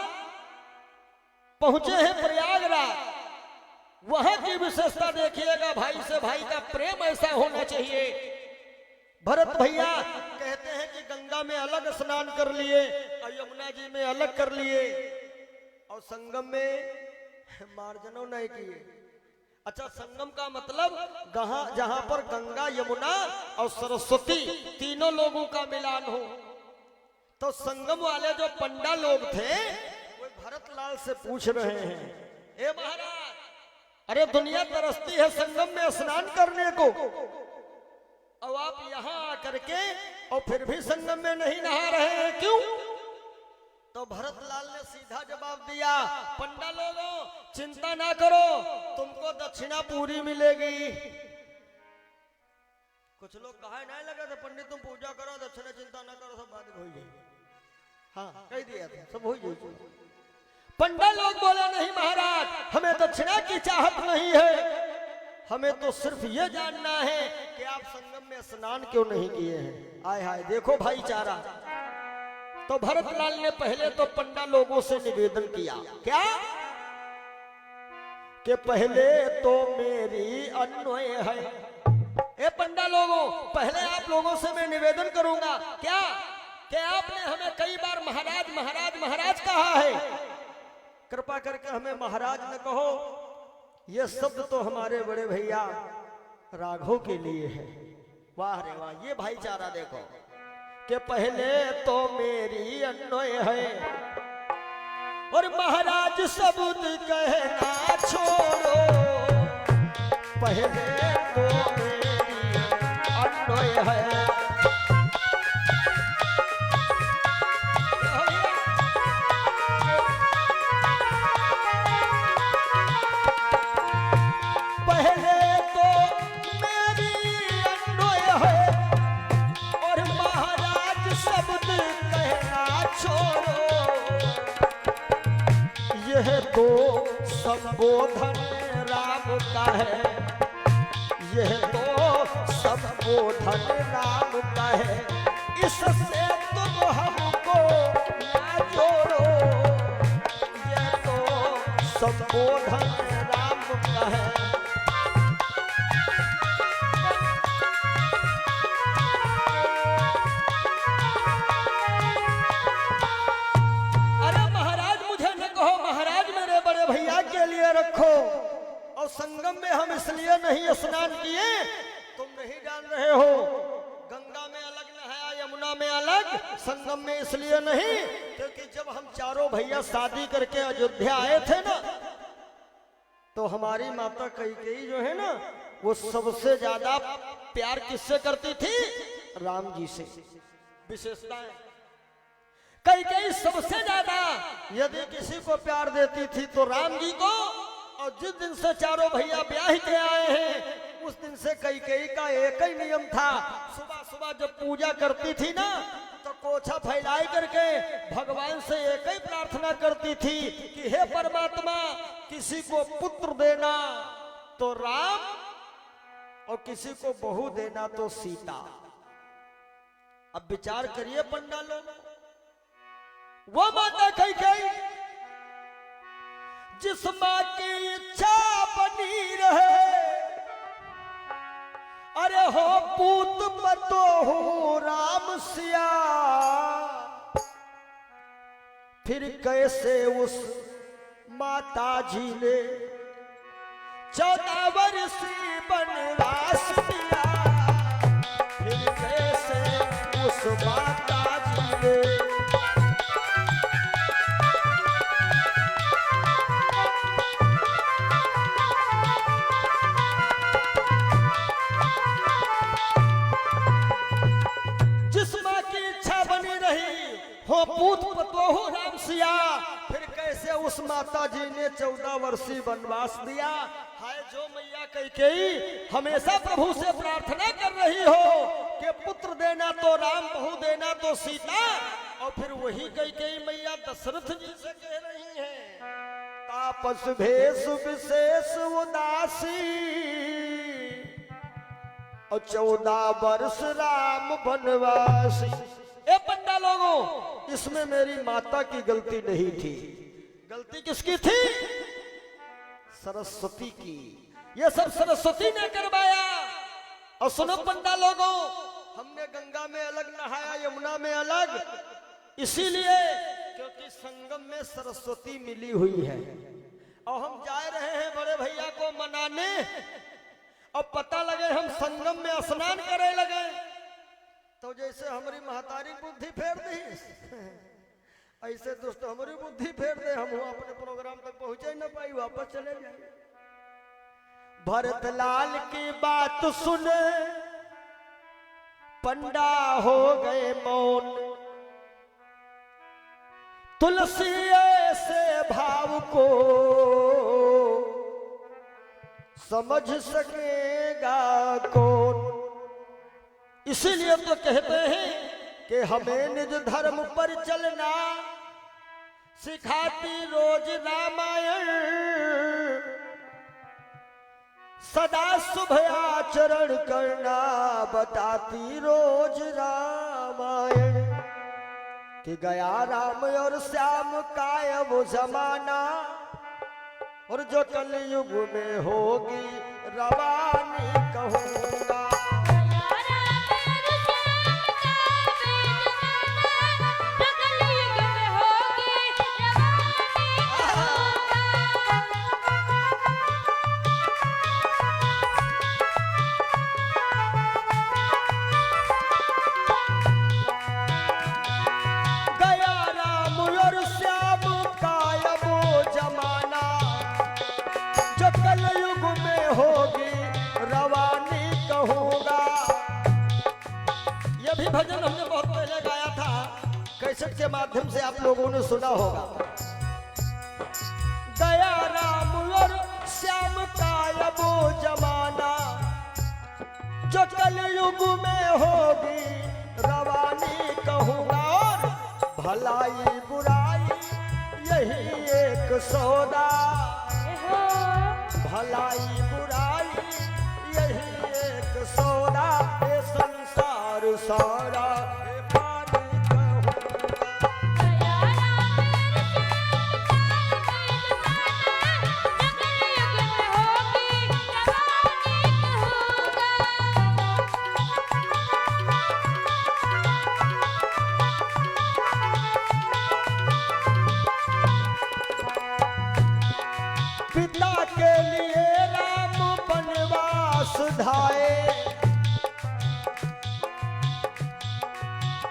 पहुंचे हैं प्रयागराज। वहां की विशेषता देखिएगा, भाई से भाई का प्रेम ऐसा होना चाहिए। भरत भैया कहते हैं कि गंगा में अलग स्नान कर लिए और यमुना जी में अलग कर लिए और संगम में मार्जनों नहीं किए। अच्छा, संगम का मतलब जहां पर गंगा यमुना और सरस्वती तीनों लोगों का मिलान हो। तो संगम वाले जो पंडा लोग थे वो भरतलाल से पूछ रहे हैं, हे महाराज, अरे दुनिया तरसती है संगम में स्नान करने को, अब आप यहां आकर के और फिर भी संगम में नहीं नहा रहे हैं, क्यों? तो भरतलाल ने सीधा जवाब दिया, पंडा लोगों चिंता ना करो, तुमको दक्षिणा पूरी मिलेगी। कुछ लोग कहा नहीं लगा था, पंडित तुम पूजा करो, दक्षिणा चिंता ना करो, सब बात हो जाएगी। हाँ, कह दिया था, सब हो जाएगी। पंडा लोग बोले, नहीं महाराज, हमें दक्षिणा की चाहत नहीं है, हमें तो सिर्फ ये जानना है कि आप संगम में स्नान क्यों नहीं किए हैं। आय हाय, देखो भाईचारा। तो भरतलाल ने पहले तो पंडा लोगों से निवेदन किया, क्या कि पहले तो मेरी अन्वय है। ए पंडा लोगों, पहले आप लोगों से मैं निवेदन करूंगा क्या कि आपने हमें कई बार महाराज महाराज महाराज कहा है, कृपा करके हमें महाराज न कहो। यह शब्द तो हमारे बड़े भैया राघव के लिए है। वाह रे वाह, ये भाईचारा देखो कि पहले तो मेरी अन्वय है और महाराज शब्द कहना छोड़ो, पहले तो मेरी अन्वय है। यह तो संबोधन राम का है, यह तो संबोधन राम का है, इससे तुम हमको ना जोड़ो, यह तो संबोधन राम का है। रखो, और संगम में हम इसलिए नहीं स्नान किए, तुम नहीं जान रहे हो, गंगा में अलग नहाया, यमुना में अलग, संगम में इसलिए नहीं क्योंकि जब हम चारों भैया शादी करके अयोध्या आए थे ना, तो हमारी माता कैकेयी जो है ना, वो सबसे ज्यादा प्यार किससे करती थी? राम जी से। विशेषताएं, कैकेयी सबसे ज्यादा यदि किसी को प्यार देती थी तो राम जी को। और जिस दिन से चारों भैया ब्याह के आए हैं, उस दिन से कैकेयी का एक ही नियम था, सुबह सुबह जब पूजा करती थी ना, तो कोछा फैलाई करके भगवान से एक ही प्रार्थना करती थी कि हे परमात्मा, किसी को पुत्र देना तो राम और किसी को बहू देना तो सीता। अब विचार करिए पंडा लोग, वो माता कैकेयी जिस माँ की इच्छा बनी रहे, अरे हो पूत पतो हो राम सिया, फिर कैसे उस माता जी ने 14 वर्ष वनवास किया, फिर कैसे उस माता जी ने हो पूत पतोहु राम सिया, फिर कैसे उस माता जी ने 14 वर्षीय वनवास दिया। हाय जो मैया कैकेयी हमेशा प्रभु से प्रार्थना कर रही हो कि पुत्र देना तो राम, बहू देना तो सीता, और फिर वही कैकेयी मैया दशरथ जी से कह रही हैं, तापस भेष विशेष उदासी और 14 वर्ष राम वनवासी। ए पंडा लोगों, इसमें मेरी माता की गलती नहीं थी, गलती किसकी थी? सरस्वती की। ये सब सरस्वती ने करवाया। और सुनो पंडा लोगों, हमने गंगा में अलग नहाया, यमुना में अलग, इसीलिए क्योंकि संगम में सरस्वती मिली हुई है। और हम जा रहे हैं बड़े भैया को मनाने, और पता लगे हम संगम में स्नान करे लगे, तो जैसे हमारी महतारी बुद्धि फेर दी, ऐसे दोस्त हमारी बुद्धि फेर दे, हम अपने प्रोग्राम तक पहुंचे न पाई, वापस चले जाए। भरत लाल की बात सुने पंडा हो गए मौन, तुलसी ऐसे भाव को समझ सकेगा कौन। इसीलिए तो कहते हैं कि हमें निज धर्म पर चलना सिखाती रोज रामायण, सदा शुभ आचरण करना बताती रोज रामायण। कि गया राम और श्याम का वो जमाना, और जो कलयुग में होगी रवानी कहूँगा। भजन हमने बहुत पहले गाया था, कैसेट के माध्यम से आप लोगों ने सुना होगा। गया राम और श्याम का वो जमाना, जो कलयुग में होगी रवानी कहूँगा। और भलाई बुराई यही एक सौदा, भलाई बुराई यही एक सौदा। ये संसार सारा पानी कहूँगा। पिता के लिए राम वनवास धाए,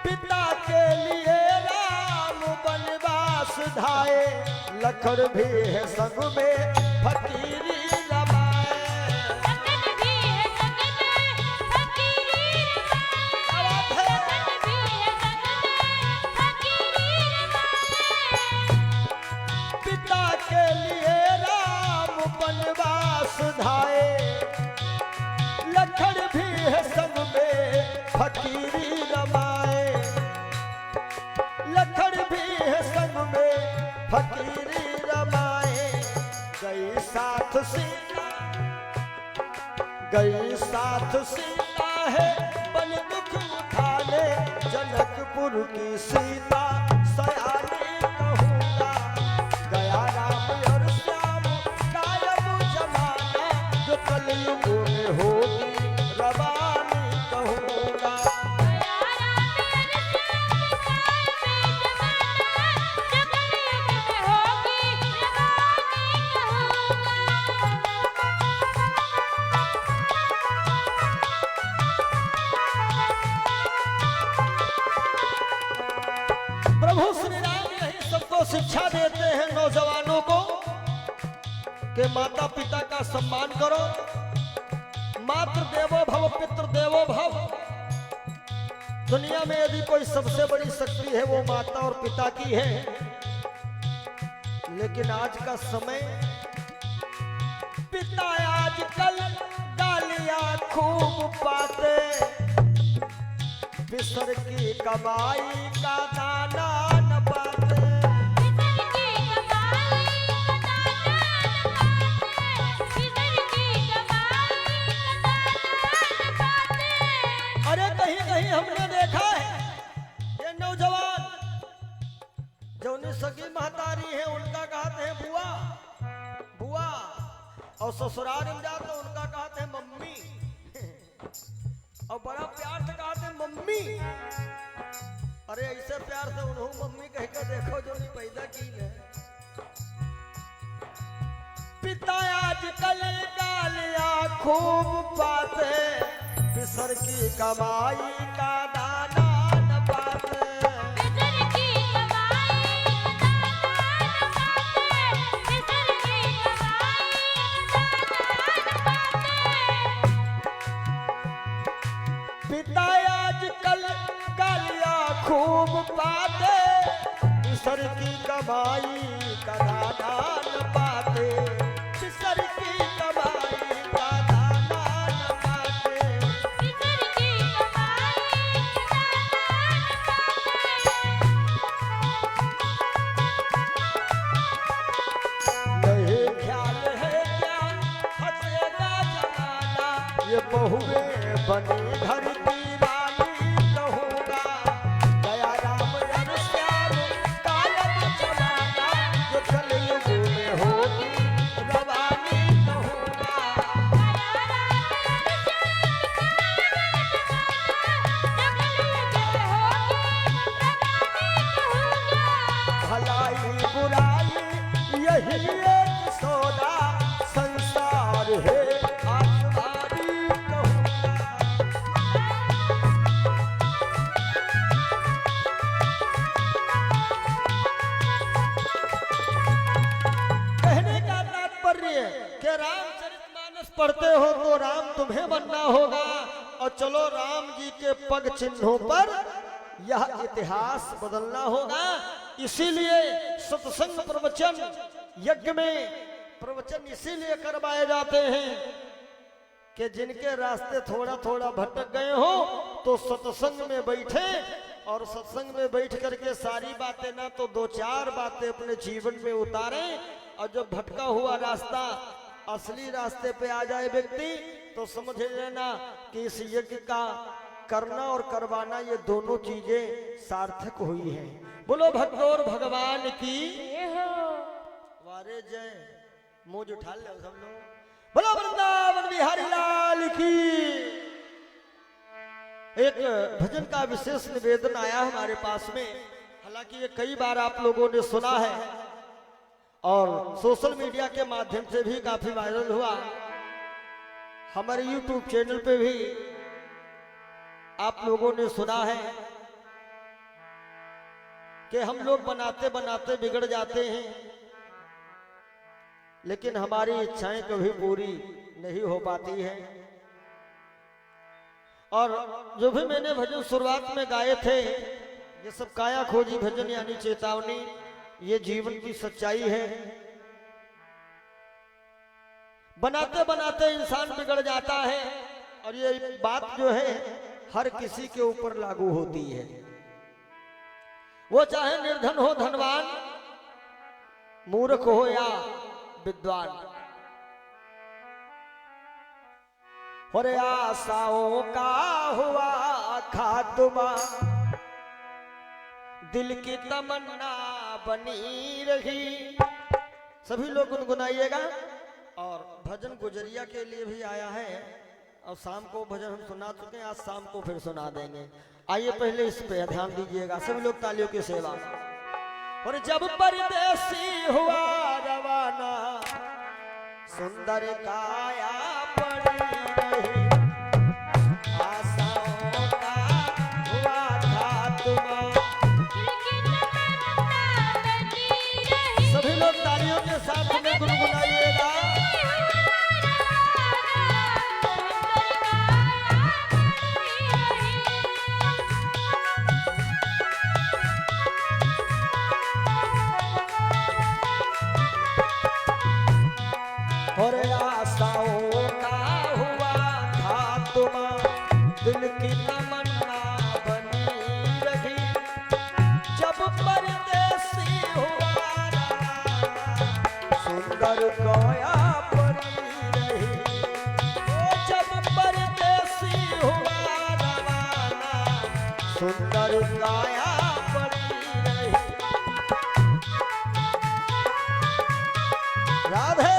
पिता के लिए राम वनवास धाए, लखन भी है संग में फकीरी रमाए। पिता के लिए राम वनवास धाए, लखन भी है संग में फकीरी रमाए। लखन भी है संग में फकीरी रमाए। गई साथ सीता, गई साथ सीता है बन दुख उठाने, जनकपुर की सीता सयानी कहूँगा। गया राम और श्याम का वो जमाना, जो कलयुग में होगी रवानी कहूँगा। प्रभु श्री राम यही सबको शिक्षा देते हैं नौजवानों को कि माता पिता का सम्मान करो। मातृ देवो भव पितृ देवो भव। दुनिया में यदि कोई सबसे बड़ी शक्ति है वो माता और पिता की है, लेकिन आज का समय पिता आजकल गालियां खूब पाते, बिसर की कमाई का दाना न पाते। अरे कहीं कहीं हमने देखा है ये नौजवान जो सगी महतारी है उनका कहा और ससुराल में जा तो उनका कहते हैं मम्मी और बड़ा प्यार से कहते हैं मम्मी। अरे ऐसे प्यार से उन्होंने मम्मी कह के देखो जो नहीं पैदा की है। पिता आजकल गालियां खूब पाते, पिसर की कमाई का दाना न पाते। पितर की कमाई का दाना न पाते, पितर की कमाई का दाना न पाते। पिता आजकल गालियां खूब पाते, पिसर की कमाई का दाना न पाते। पिसर की कमाई का दाना न पाते। पितर की कमाई का दाना न पाते। नहीं ख्याल है क्या हंसेगा जमाना, ये बहुए बनी घर की रानी कहूँगा। दया राम रन श्याम कायम चलाना, जो कलयुग में होगी रवानी कहूँगा। भलाई बुराई यही एक सौदा, संसार है आसमानी कहूँगा। कहने का तात्पर्य कि रामचरितमानस पढ़ते हो तो राम तुम्हें बनना होगा, और चलो राम जी के पग चिन्हों पर यह इतिहास बदलना होगा। इसीलिए सत्संग प्रवचन यज्ञ में प्रवचन इसीलिए करवाए जाते हैं कि जिनके रास्ते थोड़ा थोड़ा भटक गए हो तो सत्संग में बैठे, और सत्संग में बैठ करके सारी बातें ना तो दो चार बातें अपने जीवन में उतारें, और जब भटका हुआ रास्ता असली रास्ते पे आ जाए व्यक्ति तो समझ लेना कि इस यज्ञ का करना और करवाना ये दोनों चीजें सार्थक हुई हैं। बोलो भगवान भगवान की वारे जय। मुझ उठा ले सब लोग। बोलो वृंदावन बिहारी लाल की। एक भजन का विशेष निवेदन आया हमारे पास में, हालांकि ये कई बार आप लोगों ने सुना है और सोशल मीडिया के माध्यम से भी काफी वायरल हुआ। हमारे YouTube चैनल पे भी आप लोगों ने सुना है कि हम लोग बनाते बनाते बिगड़ जाते हैं, लेकिन हमारी इच्छाएं कभी पूरी नहीं हो पाती है। और जो भी मैंने भजन शुरुआत में गाए थे, ये सब काया खोजी भजन यानी चेतावनी, ये जीवन की सच्चाई है। बनाते बनाते इंसान बिगड़ जाता है, और ये बात जो है हर किसी के ऊपर लागू होती है, वो चाहे निर्धन हो धनवान, मूर्ख हो या विद्वान। और आशाओं का हुआ खात्मा, दिल की तमन्ना बनी रही। सभी लोग गुनगुनाइएगा। और भजन गुजरिया के लिए भी आया है, और शाम को भजन हम सुना चुके हैं, आज शाम को फिर सुना देंगे। आइए पहले इस पे ध्यान दीजिएगा, सभी लोग तालियों की सेवा। और जब परदेसी हुआ रवाना, सुंदर काया पड़ी रही, आशाओं का हुआ खात्मा। सभी लोग तालियों के साथ में गुनगुनाइएगा। और आशाओं का हुआ खात्मा, दिल की तमन्ना बनी रही। जब परदेसी हुआ सुंदर काया पड़ी रही, जब परदेसी हुआ रवाना, सुंदर काया पड़ी रही। राधे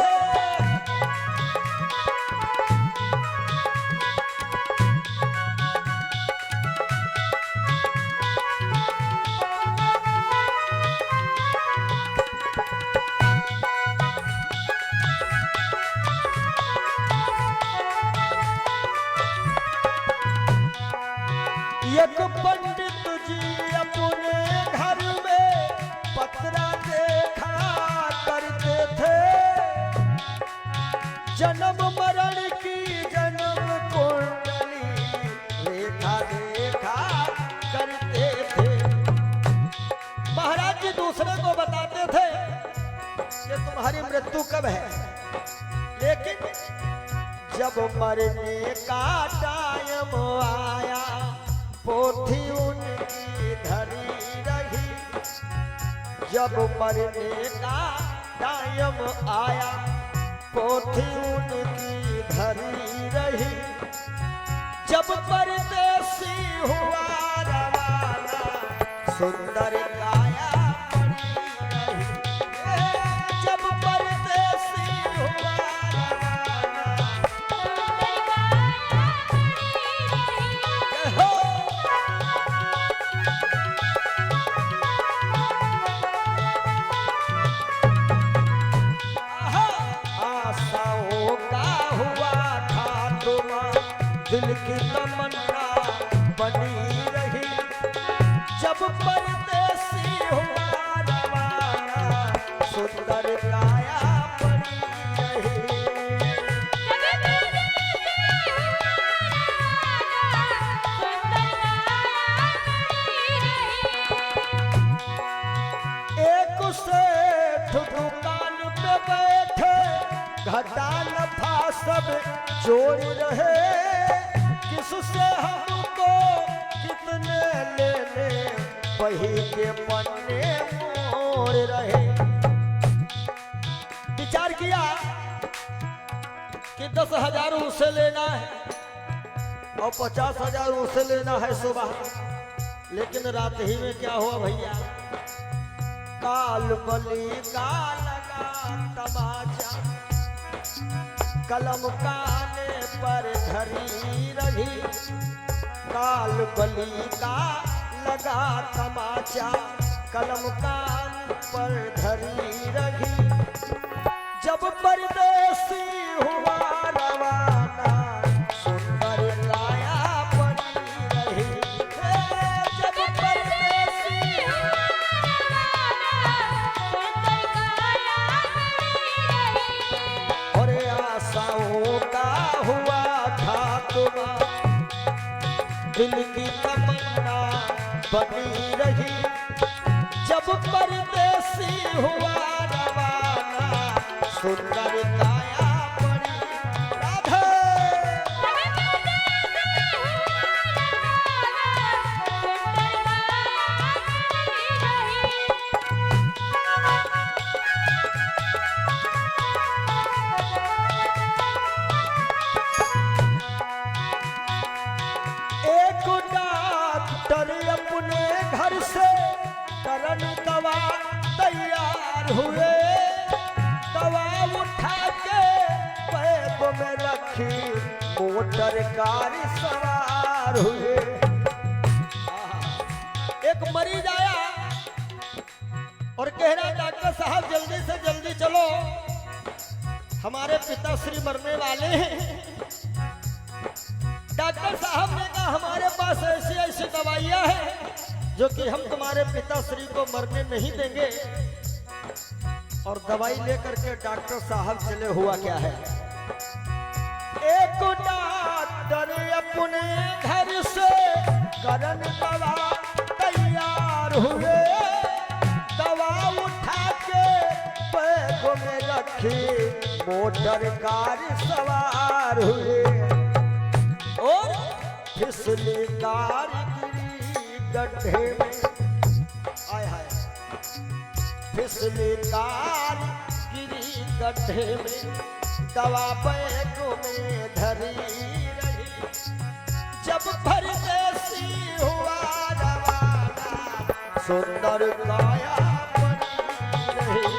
जन्म मरण की जन्म कुंडली रेखा देखा करते थे। महाराज जी दूसरे को बताते थे कि तुम्हारी मृत्यु कब है, लेकिन जब मरने का टाइम आया पोथी उनकी धरी रही। जब मरने का टाइम आया पोथी उनकी धरी रही। जब परदेसी हुआ रवाना सुंदर काया पड़ी रही। जब परदेसी हुआ दिल की तमन्ना बनी रही। जब परदेसी हुआ रवाना सुंदर काया पड़ी रही। एक सेठ दुकान पे बैठे घटा नफा सब जोड़ रहे। किससे हमको कितने लेने वही के पन्ने मोड़ रहे। विचार किया कि 10,000 उसे लेना है और 50,000 उसे लेना है सुबह। लेकिन रात ही में क्या हुआ भैया, काल बली का लगा तमाचा कलम काने पर धरी रही। काल बली का लगा तमाचा कलम कान पर धरी रही। जब परदेसी हुआ रवाना सुंदर काया पड़ी रही। जब परदेसी और आशाओं का हुआ खात्मा दिल की तमन्ना बनी रही। जब परदेसी हुआ रवाना सुंदर काया पड़ी। राधे डॉक्टर अपने घर से करन दवा तैयार हुए। दवा उठा के बैग में रखी मोटर कार सवार हुए। एक मरीज आया और कह रहा डॉक्टर साहब जल्दी से जल्दी चलो, हमारे पिताश्री मरने वाले हैं। डॉक्टर साहब ने कहा हमारे पास ऐसी ऐसी दवाइयां हैं जो कि हम तुम्हारे पिताश्री को मरने नहीं देंगे। और दवाई लेकर के डॉक्टर साहब चले। हुआ क्या है, एक डॉक्टर अपने घर से करन दवा तैयार हुए। दवा उठा के बैग में रखी मोटर कार सवार हुए। और फिसली कार गिरी गड्ढे में। आय हाय, फिसली कार गिरी गड्ढे में। दवा बैग में धरी रही। जब परदेसी हुआ रवाना सुंदर काया पड़ी रही।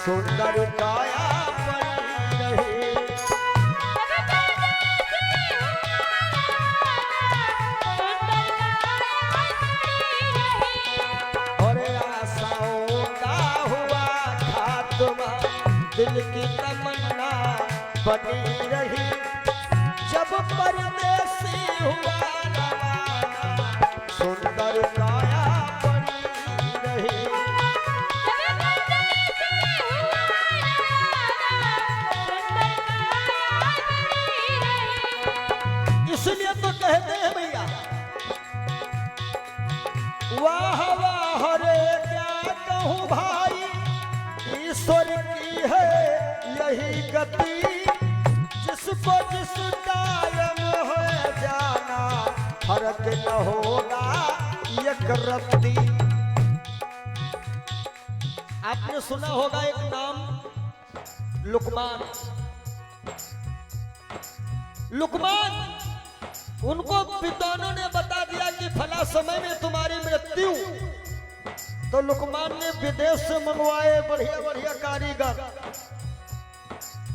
सुंदर काया पड़ी रही। और आशाओं का हुआ खात्मा दिल की तमन्ना बनी रही। जब परदेसी हुआ रवाना, सुंदर काया पड़ी रही। इसलिए तो कहते हैं भैया, वाह वाह रे क्या कहूँ भाई, ईश्वर की है यही गति, जिसको जिस टाइम हो जाना, फर्क न होगा एक रत्ती। आपने सुना होगा एक नाम लुकमान। लुकमान, उनको पिताओं ने बता दिया कि फला समय में तुम्हारी मृत्यु। तो लुकमान ने विदेश से मंगवाए बढ़िया बढ़िया कारीगर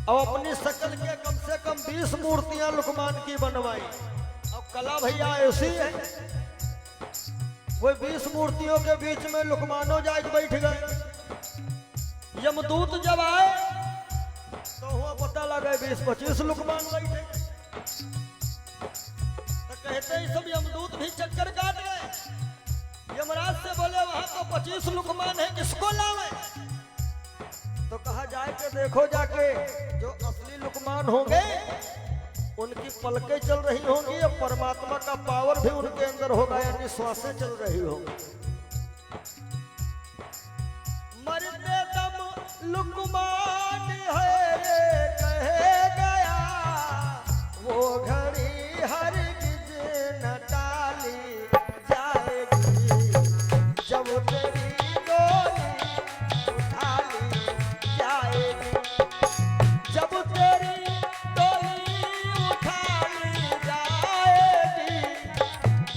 और अपनी शक्ल के कम से कम 20 मूर्तियां लुकमान की बनवाई। अब कला भैया ऐसी है, वो 20 मूर्तियों के बीच में लुकमानो जाके बैठ गए। यमदूत जब आए तो हुआ पता लगा 20-25 लुकमान बैठे। तो कहते ही सब यमदूत भी चक्कर काट गए। यमराज से बोले वहां तो 25 लुकमान है, किसको लावे? तो कहा जाए कि देखो जाके जो असली लुकमान होंगे उनकी पलकें चल रही होंगी, और परमात्मा का पावर भी उनके अंदर होगा, यानी श्वासें चल रही होंगी। मरते दम लुकमान है कहे गया, वो घड़ी हरगिज न टाली जाएगी, जब तेरी डोली उठा ली जाएगी, जब तेरी डोली उठा ली जाएगी,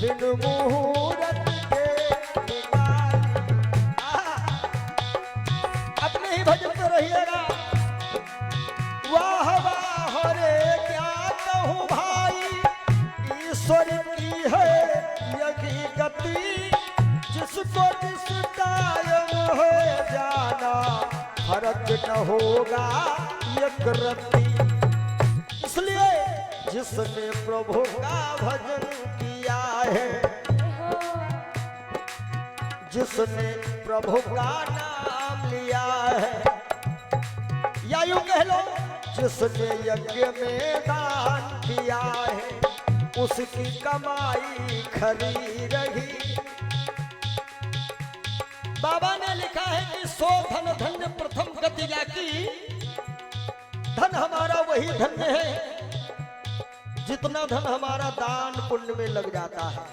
बिन मुहूर्त के निकाली। अपने ही भजन में रहिएगा। वाह वाह रे क्या कहूँ भाई, ईश्वर की है यही गति, जिसको जिस टाइम हो जाना, फर्क न होगा एक रत्ती। इसलिए जिसने प्रभु का भजन किया है, जिसने प्रभु का नाम लिया है, या यूं कह लो जिसने यज्ञ में दान किया है, उसकी कमाई खरी रही। बाबा ने लिखा है कि 100 धन धन्य प्रथम गति जाकी। धन हमारा वही धन्य है जितना धन हमारा दान पुण्य में लग जाता है।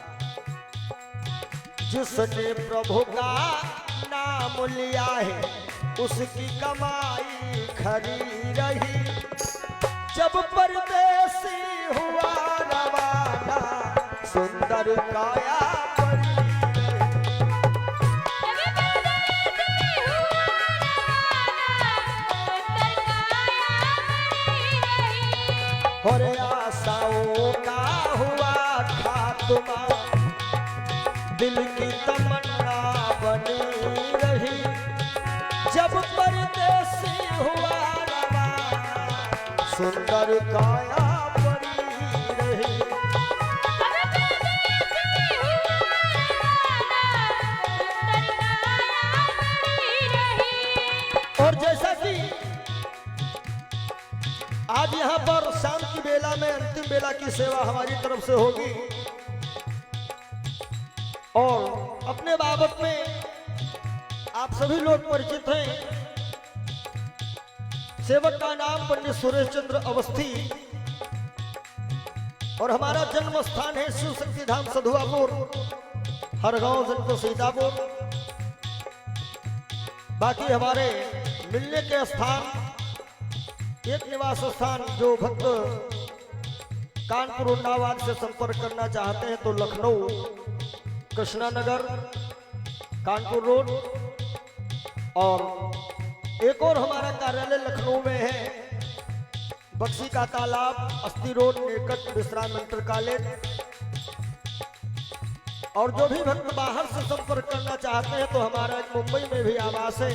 जिसने प्रभु का नाम लिया है, उसकी कमाई खरी रही। जब परदेसी हुआ रवाना, सुंदर काया पड़ी रही। और आशाओं का हुआ खात्मा, दिल की तमन्ना बनी रही। जब परदेसी हुआ रवाना, सुंदर काया पड़ी रही। और जैसा कि आज यहाँ पर शाम की बेला में अंतिम बेला की सेवा हमारी तरफ से होगी, और अपने बाबत में आप सभी लोग परिचित हैं। सेवक का नाम पंडित सुरेश चंद्र अवस्थी, और हमारा जन्म स्थान है शिव शक्ति धाम सधुआपुर, हरगांव जनपद सीतापुर। बाकी हमारे मिलने के स्थान, एक निवास स्थान जो भक्त कानपुर उन्नावाद से संपर्क करना चाहते हैं तो लखनऊ कृष्णा नगर कानपुर रोड, और एक और हमारा कार्यालय लखनऊ में है, बक्सी का तालाब, अस्ती रोड, निकट विश्राम इंटर कॉलेज। और जो भी भक्त बाहर से संपर्क करना चाहते हैं तो हमारा मुंबई में भी आवास है,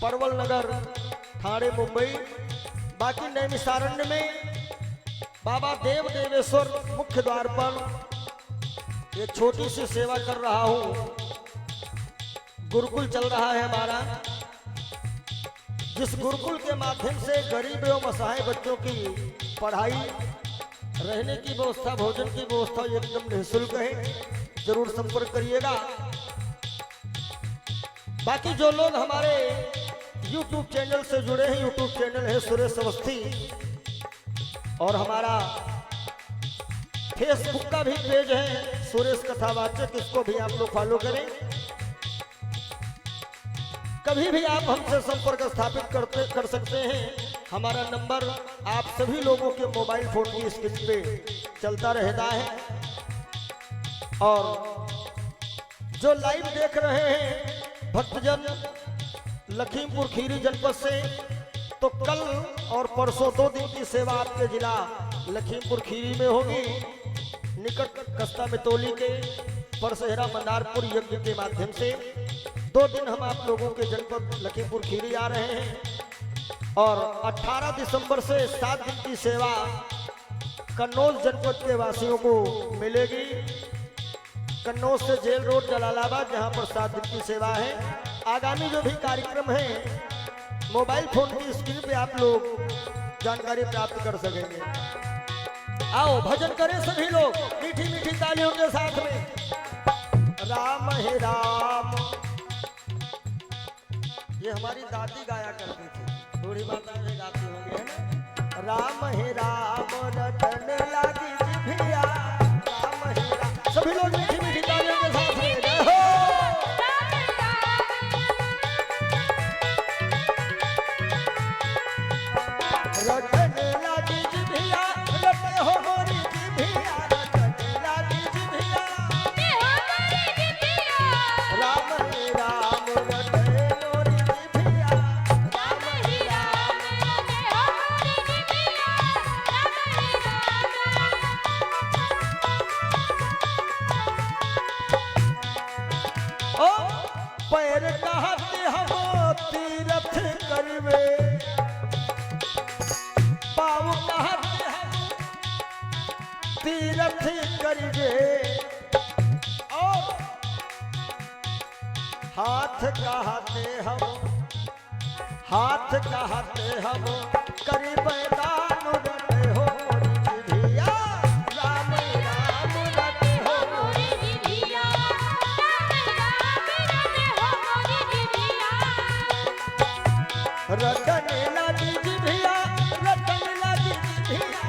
परवल नगर, ठाणे, मुंबई। बाकी नैमिषारण्य में बाबा देव देवेश्वर मुख्य द्वार पर एक छोटी सी सेवा कर रहा हूं। गुरुकुल चल रहा है हमारा, जिस गुरुकुल के माध्यम से गरीब एवं असहाय बच्चों की पढ़ाई, रहने की व्यवस्था, भोजन की व्यवस्था एकदम निःशुल्क है। जरूर संपर्क करिएगा। बाकी जो लोग हमारे YouTube चैनल से जुड़े हैं, YouTube चैनल है सुरेश अवस्थी, और हमारा फेसबुक का भी पेज है सुरेश कथावाचक, इसको भी आप लोग फॉलो करें। कभी भी आप हमसे संपर्क स्थापित कर सकते हैं। हमारा नंबर आप सभी लोगों के मोबाइल फोन की स्क्रीन पे चलता रहता है। और जो लाइव देख रहे हैं भक्तजन लखीमपुर खीरी जनपद से, तो कल और परसों 2 दिन की सेवा आपके जिला लखीमपुर खीरी में होगी। निकट कस्ता मितौली के परसहेरा मंदारपुर यज्ञ के माध्यम से 2 दिन हम आप लोगों के जनपद लखीमपुर खीरी आ रहे हैं। और 18 दिसंबर से 7 दिन की सेवा कन्नौज जनपद के वासियों को मिलेगी। कन्नौज से जेल रोड जलालाबाद, जहां पर 7 दिन की सेवा है। आगामी जो भी कार्यक्रम है मोबाइल फोन की स्क्रीन पे आप लोग जानकारी प्राप्त कर सकेंगे। आओ भजन करें सभी लोग मीठी मीठी तालियों के साथ में। राम है राम, ये हमारी दादी गाया करती थी, बूढ़ी माता भी गाती होंगी, है ना। राम है राम रटन लागी जिभिया, राम है राम। सभी लोग मीठी मीठी तालियों के साथ में जय हो। रटन लागी जिभिया, रटे हो मोरी जिभिया, रटन लागी जिभिया, राम है राम रटे मोरी जिभिया, राम है राम। ओ पैर कहते हम तीरथ करवे, पाँव कहते हम तीरथ करवे, और हाथ कहते हम करीबे दान रटे हो मोरी जिभिया, राम राम रटे हो मोरी जिभिया। रटन लागी जिभिया, रटन लागी जिभिया,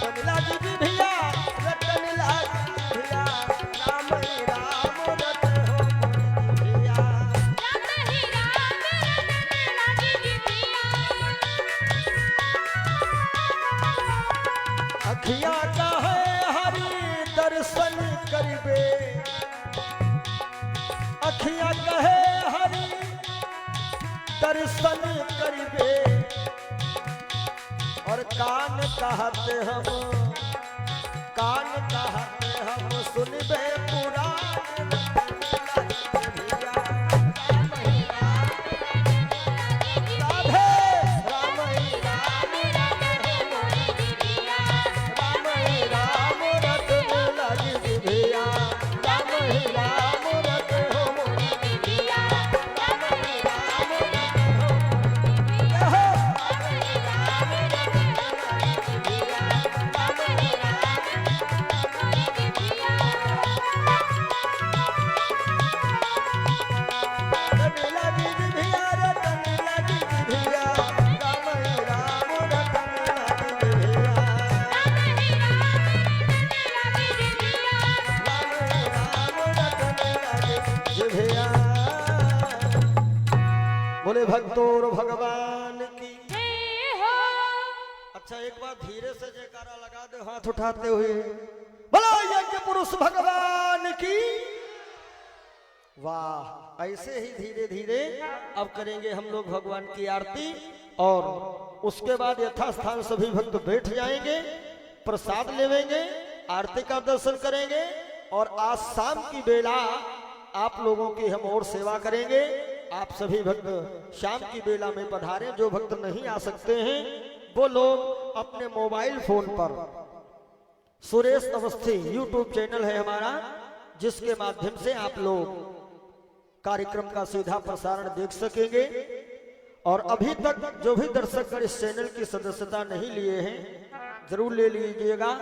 रटन लागी जिभिया, रटन लागी जिभिया, राम राम रटे हो मोरी जिभिया। अखिया का है हरि दर्शन करबे, अखिया कहे हरि दर्शन करबे, और कान कहते हम सुनबे पुराण। राधे राम राम राम रटन लागी जिभिया, राम राम रटे हो मोरी जिभिया, राम राम रटे हो मोरी जिभिया, रटन लागी जिभिया, रटन लागी जिभिया, राम राम रटन लागी जिभिया, राम रटन लागी जिभिया। बोले भक्तों भगवान की। अच्छा एक बार धीरे से जयकारा लगा दे हाथ उठाते हुए, बोलो यज्ञ पुरुष भगवान की। वाह, ऐसे ही धीरे धीरे अब करेंगे हम लोग भगवान की आरती, और उसके बाद यथास्थान सभी भक्त बैठ जाएंगे, प्रसाद लेवेंगे, आरती का दर्शन करेंगे, और आज शाम की बेला आप लोगों की हम और सेवा करेंगे। आप सभी भक्त शाम की बेला में पधारें। जो भक्त नहीं आ सकते हैं वो लोग अपने मोबाइल फोन पर सुरेश अवस्थी यूट्यूब चैनल है हमारा, जिसके माध्यम से आप लोग कार्यक्रम का सीधा प्रसारण देख सकेंगे। और अभी तक जो भी दर्शक इस चैनल की सदस्यता नहीं लिए हैं जरूर ले लीजिएगा।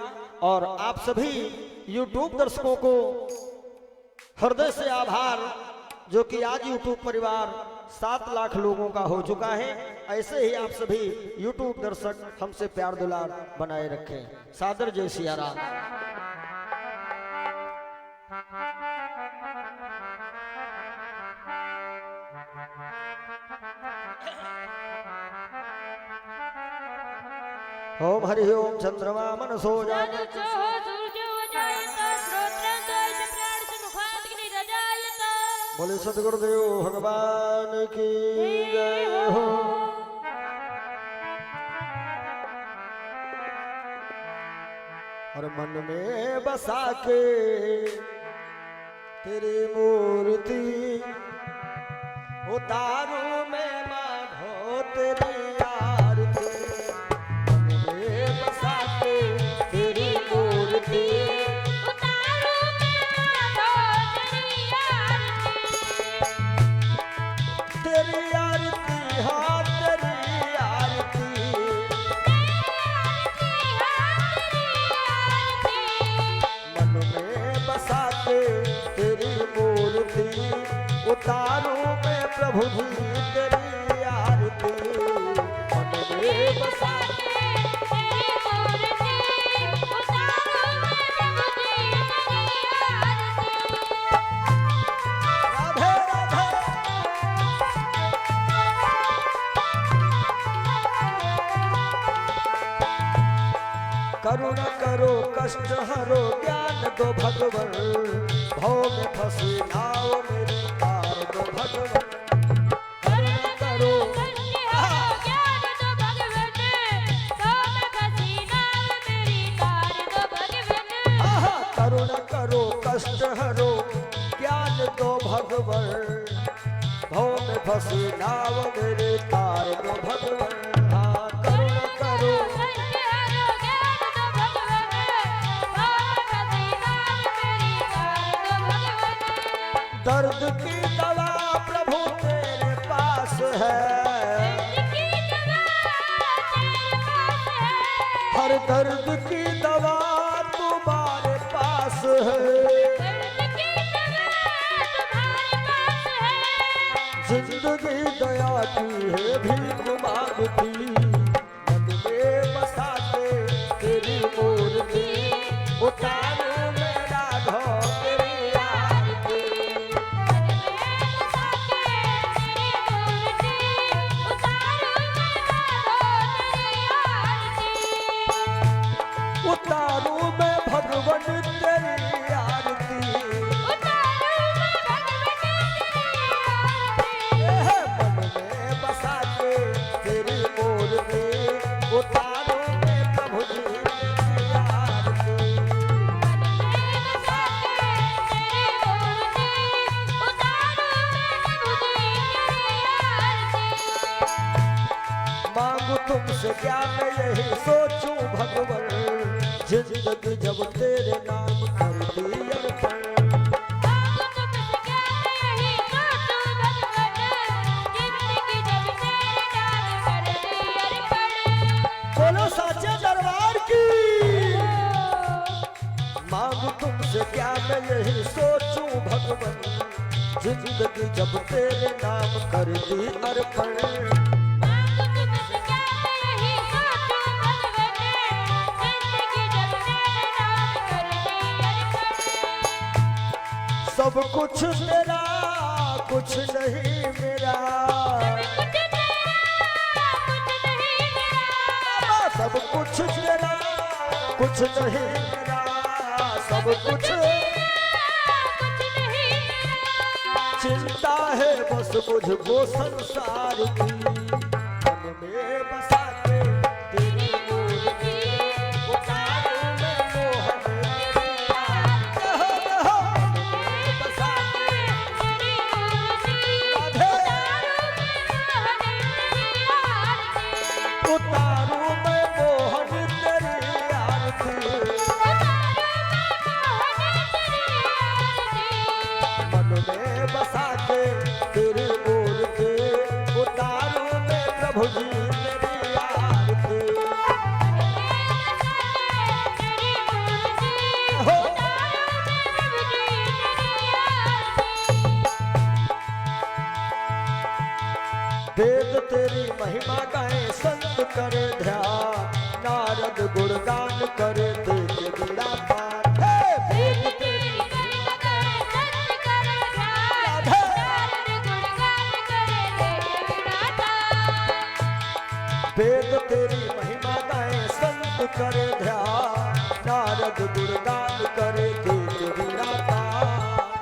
और आप सभी यूट्यूब दर्शकों को हृदय से आभार, जो कि आज यूट्यूब परिवार 7 लाख लोगों का हो चुका है। ऐसे ही आप सभी यूट्यूब दर्शक हमसे प्यार दुलार बनाए रखें। सादर जय सिया राम। ओम हरि ओम चंद्रमा मनसो जात बोले सदगुरुदेव भगवान की जय हो। और मन में बसा के तेरी मूर्ति उतारू में माधो तेरी आरती। मन में बसा के तेरी मूर्ति तेरी आरती, हाँ तेरी आरती। मन में बसा के तेरी मूर्ति उतारू मैं प्रभु जी तेरी आरती। मन में बसा करुणा करो कष्ट हरो ज्ञान दो भगवन। भव में फंसी नाव मेरी तार दो भगवन। करुणा करो करुणा करो कष्ट हरो ज्ञान दो भगवन। भव में फंसी नाव मेरी तार दो भगवन। करुणा करो दर्द की दवा प्रभु तेरे पास है। हर दर्द की दवा तुम्हारे पास है। जिंदगी दया की है भीख मांगती। मन में बसा के तेरी मूर्ति उतारू मेरा ढो तेरी आरती। उतारू मैं भगवन तेरी आरती। मन में बसा के तेरी मूर्ति उतारू मैं प्रभु जी तेरी आरती। मांगू तुमसे क्या मैं यही सोचूं भगवन। जिंदगी जब तेरे नाम कर दी अर्पण। बोलो साचे दरबार की। मांगू तुमसे क्या मैं यही सोचूं भगवन। जिंदगी जब तेरे नाम कर दी अर्पण। सब कुछ तेरा कुछ नहीं मेरा। सब कुछ तेरा कुछ नहीं मेरा। सब कुछ चिंता है बस मुझको संसार की। मन में बसा के तेरी मूर्ति उतारू मैं मोहन तेरी आरती। उतारू तेरी महिमा गाए संत करे ध्यान, नारद गुणगान करे देख बीड़ा पान। हे वेद तेरी महिमा गाए संत करे ध्यान, नारद गुणगान करे देख बीड़ा पान। वेद तेरी महिमा गाए संत करे ध्यान, नारद गुणगान करे देख बीड़ा पान।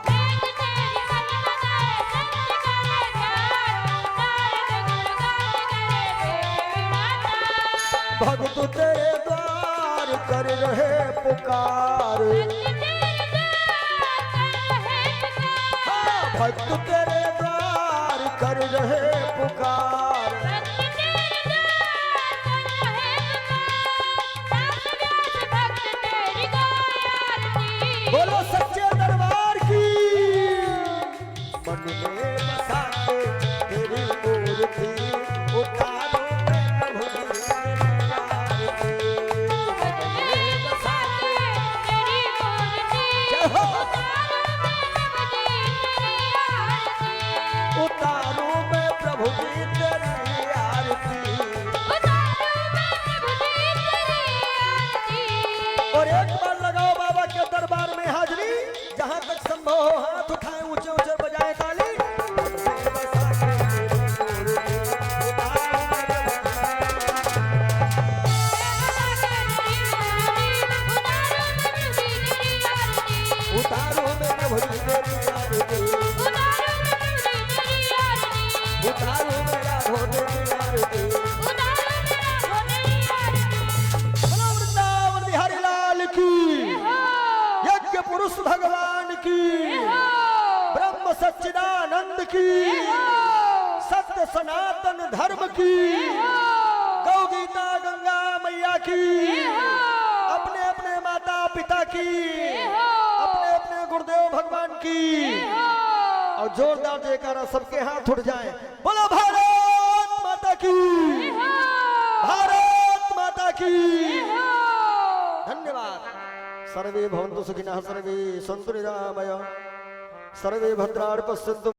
वेद तेरी महिमा गाए संत करे ध्यान, नारद गुणगान करे देख बीड़ा पान। भक्त तेरे द्वार कर रहे पुकार, भक्त तेरे द्वार कर रहे पुकार। बोलो सच्चे दरबार की, मन में बसा के तेरी मूर्ति उतारो प्रभु की आरती। मन में बसा के जय हो उतारो मैं प्रभु की तेरी आरती। और एक बार लगाओ बाबा के दरबार में हाजरी, जहां तक संभव हो हाथ उठाएं, ऊंचे ऊंचे बजाएं ताली। उतारो मैं प्रभु की तेरी आरती, उतारो मेरा तेरी आरती। बोलो वृंदावन बिहारी लाल की, यज्ञ पुरुष भगवान की, ब्रह्म सच्चिदानंद की, सत्य सनातन धर्म की, गौ गीता गंगा मैया की, अपने अपने माता पिता की, अपने अपने गुरुदेव भगवान की। और जोरदार जयकारा सबके हाथ उठ जाए। बोलो भारत माता की, भारत माता की। धन्यवाद। सर्वे भवन्तु सुखिनः, सर्वे सन्तु निरामया, सर्वे भद्राणि पश्यन्तु।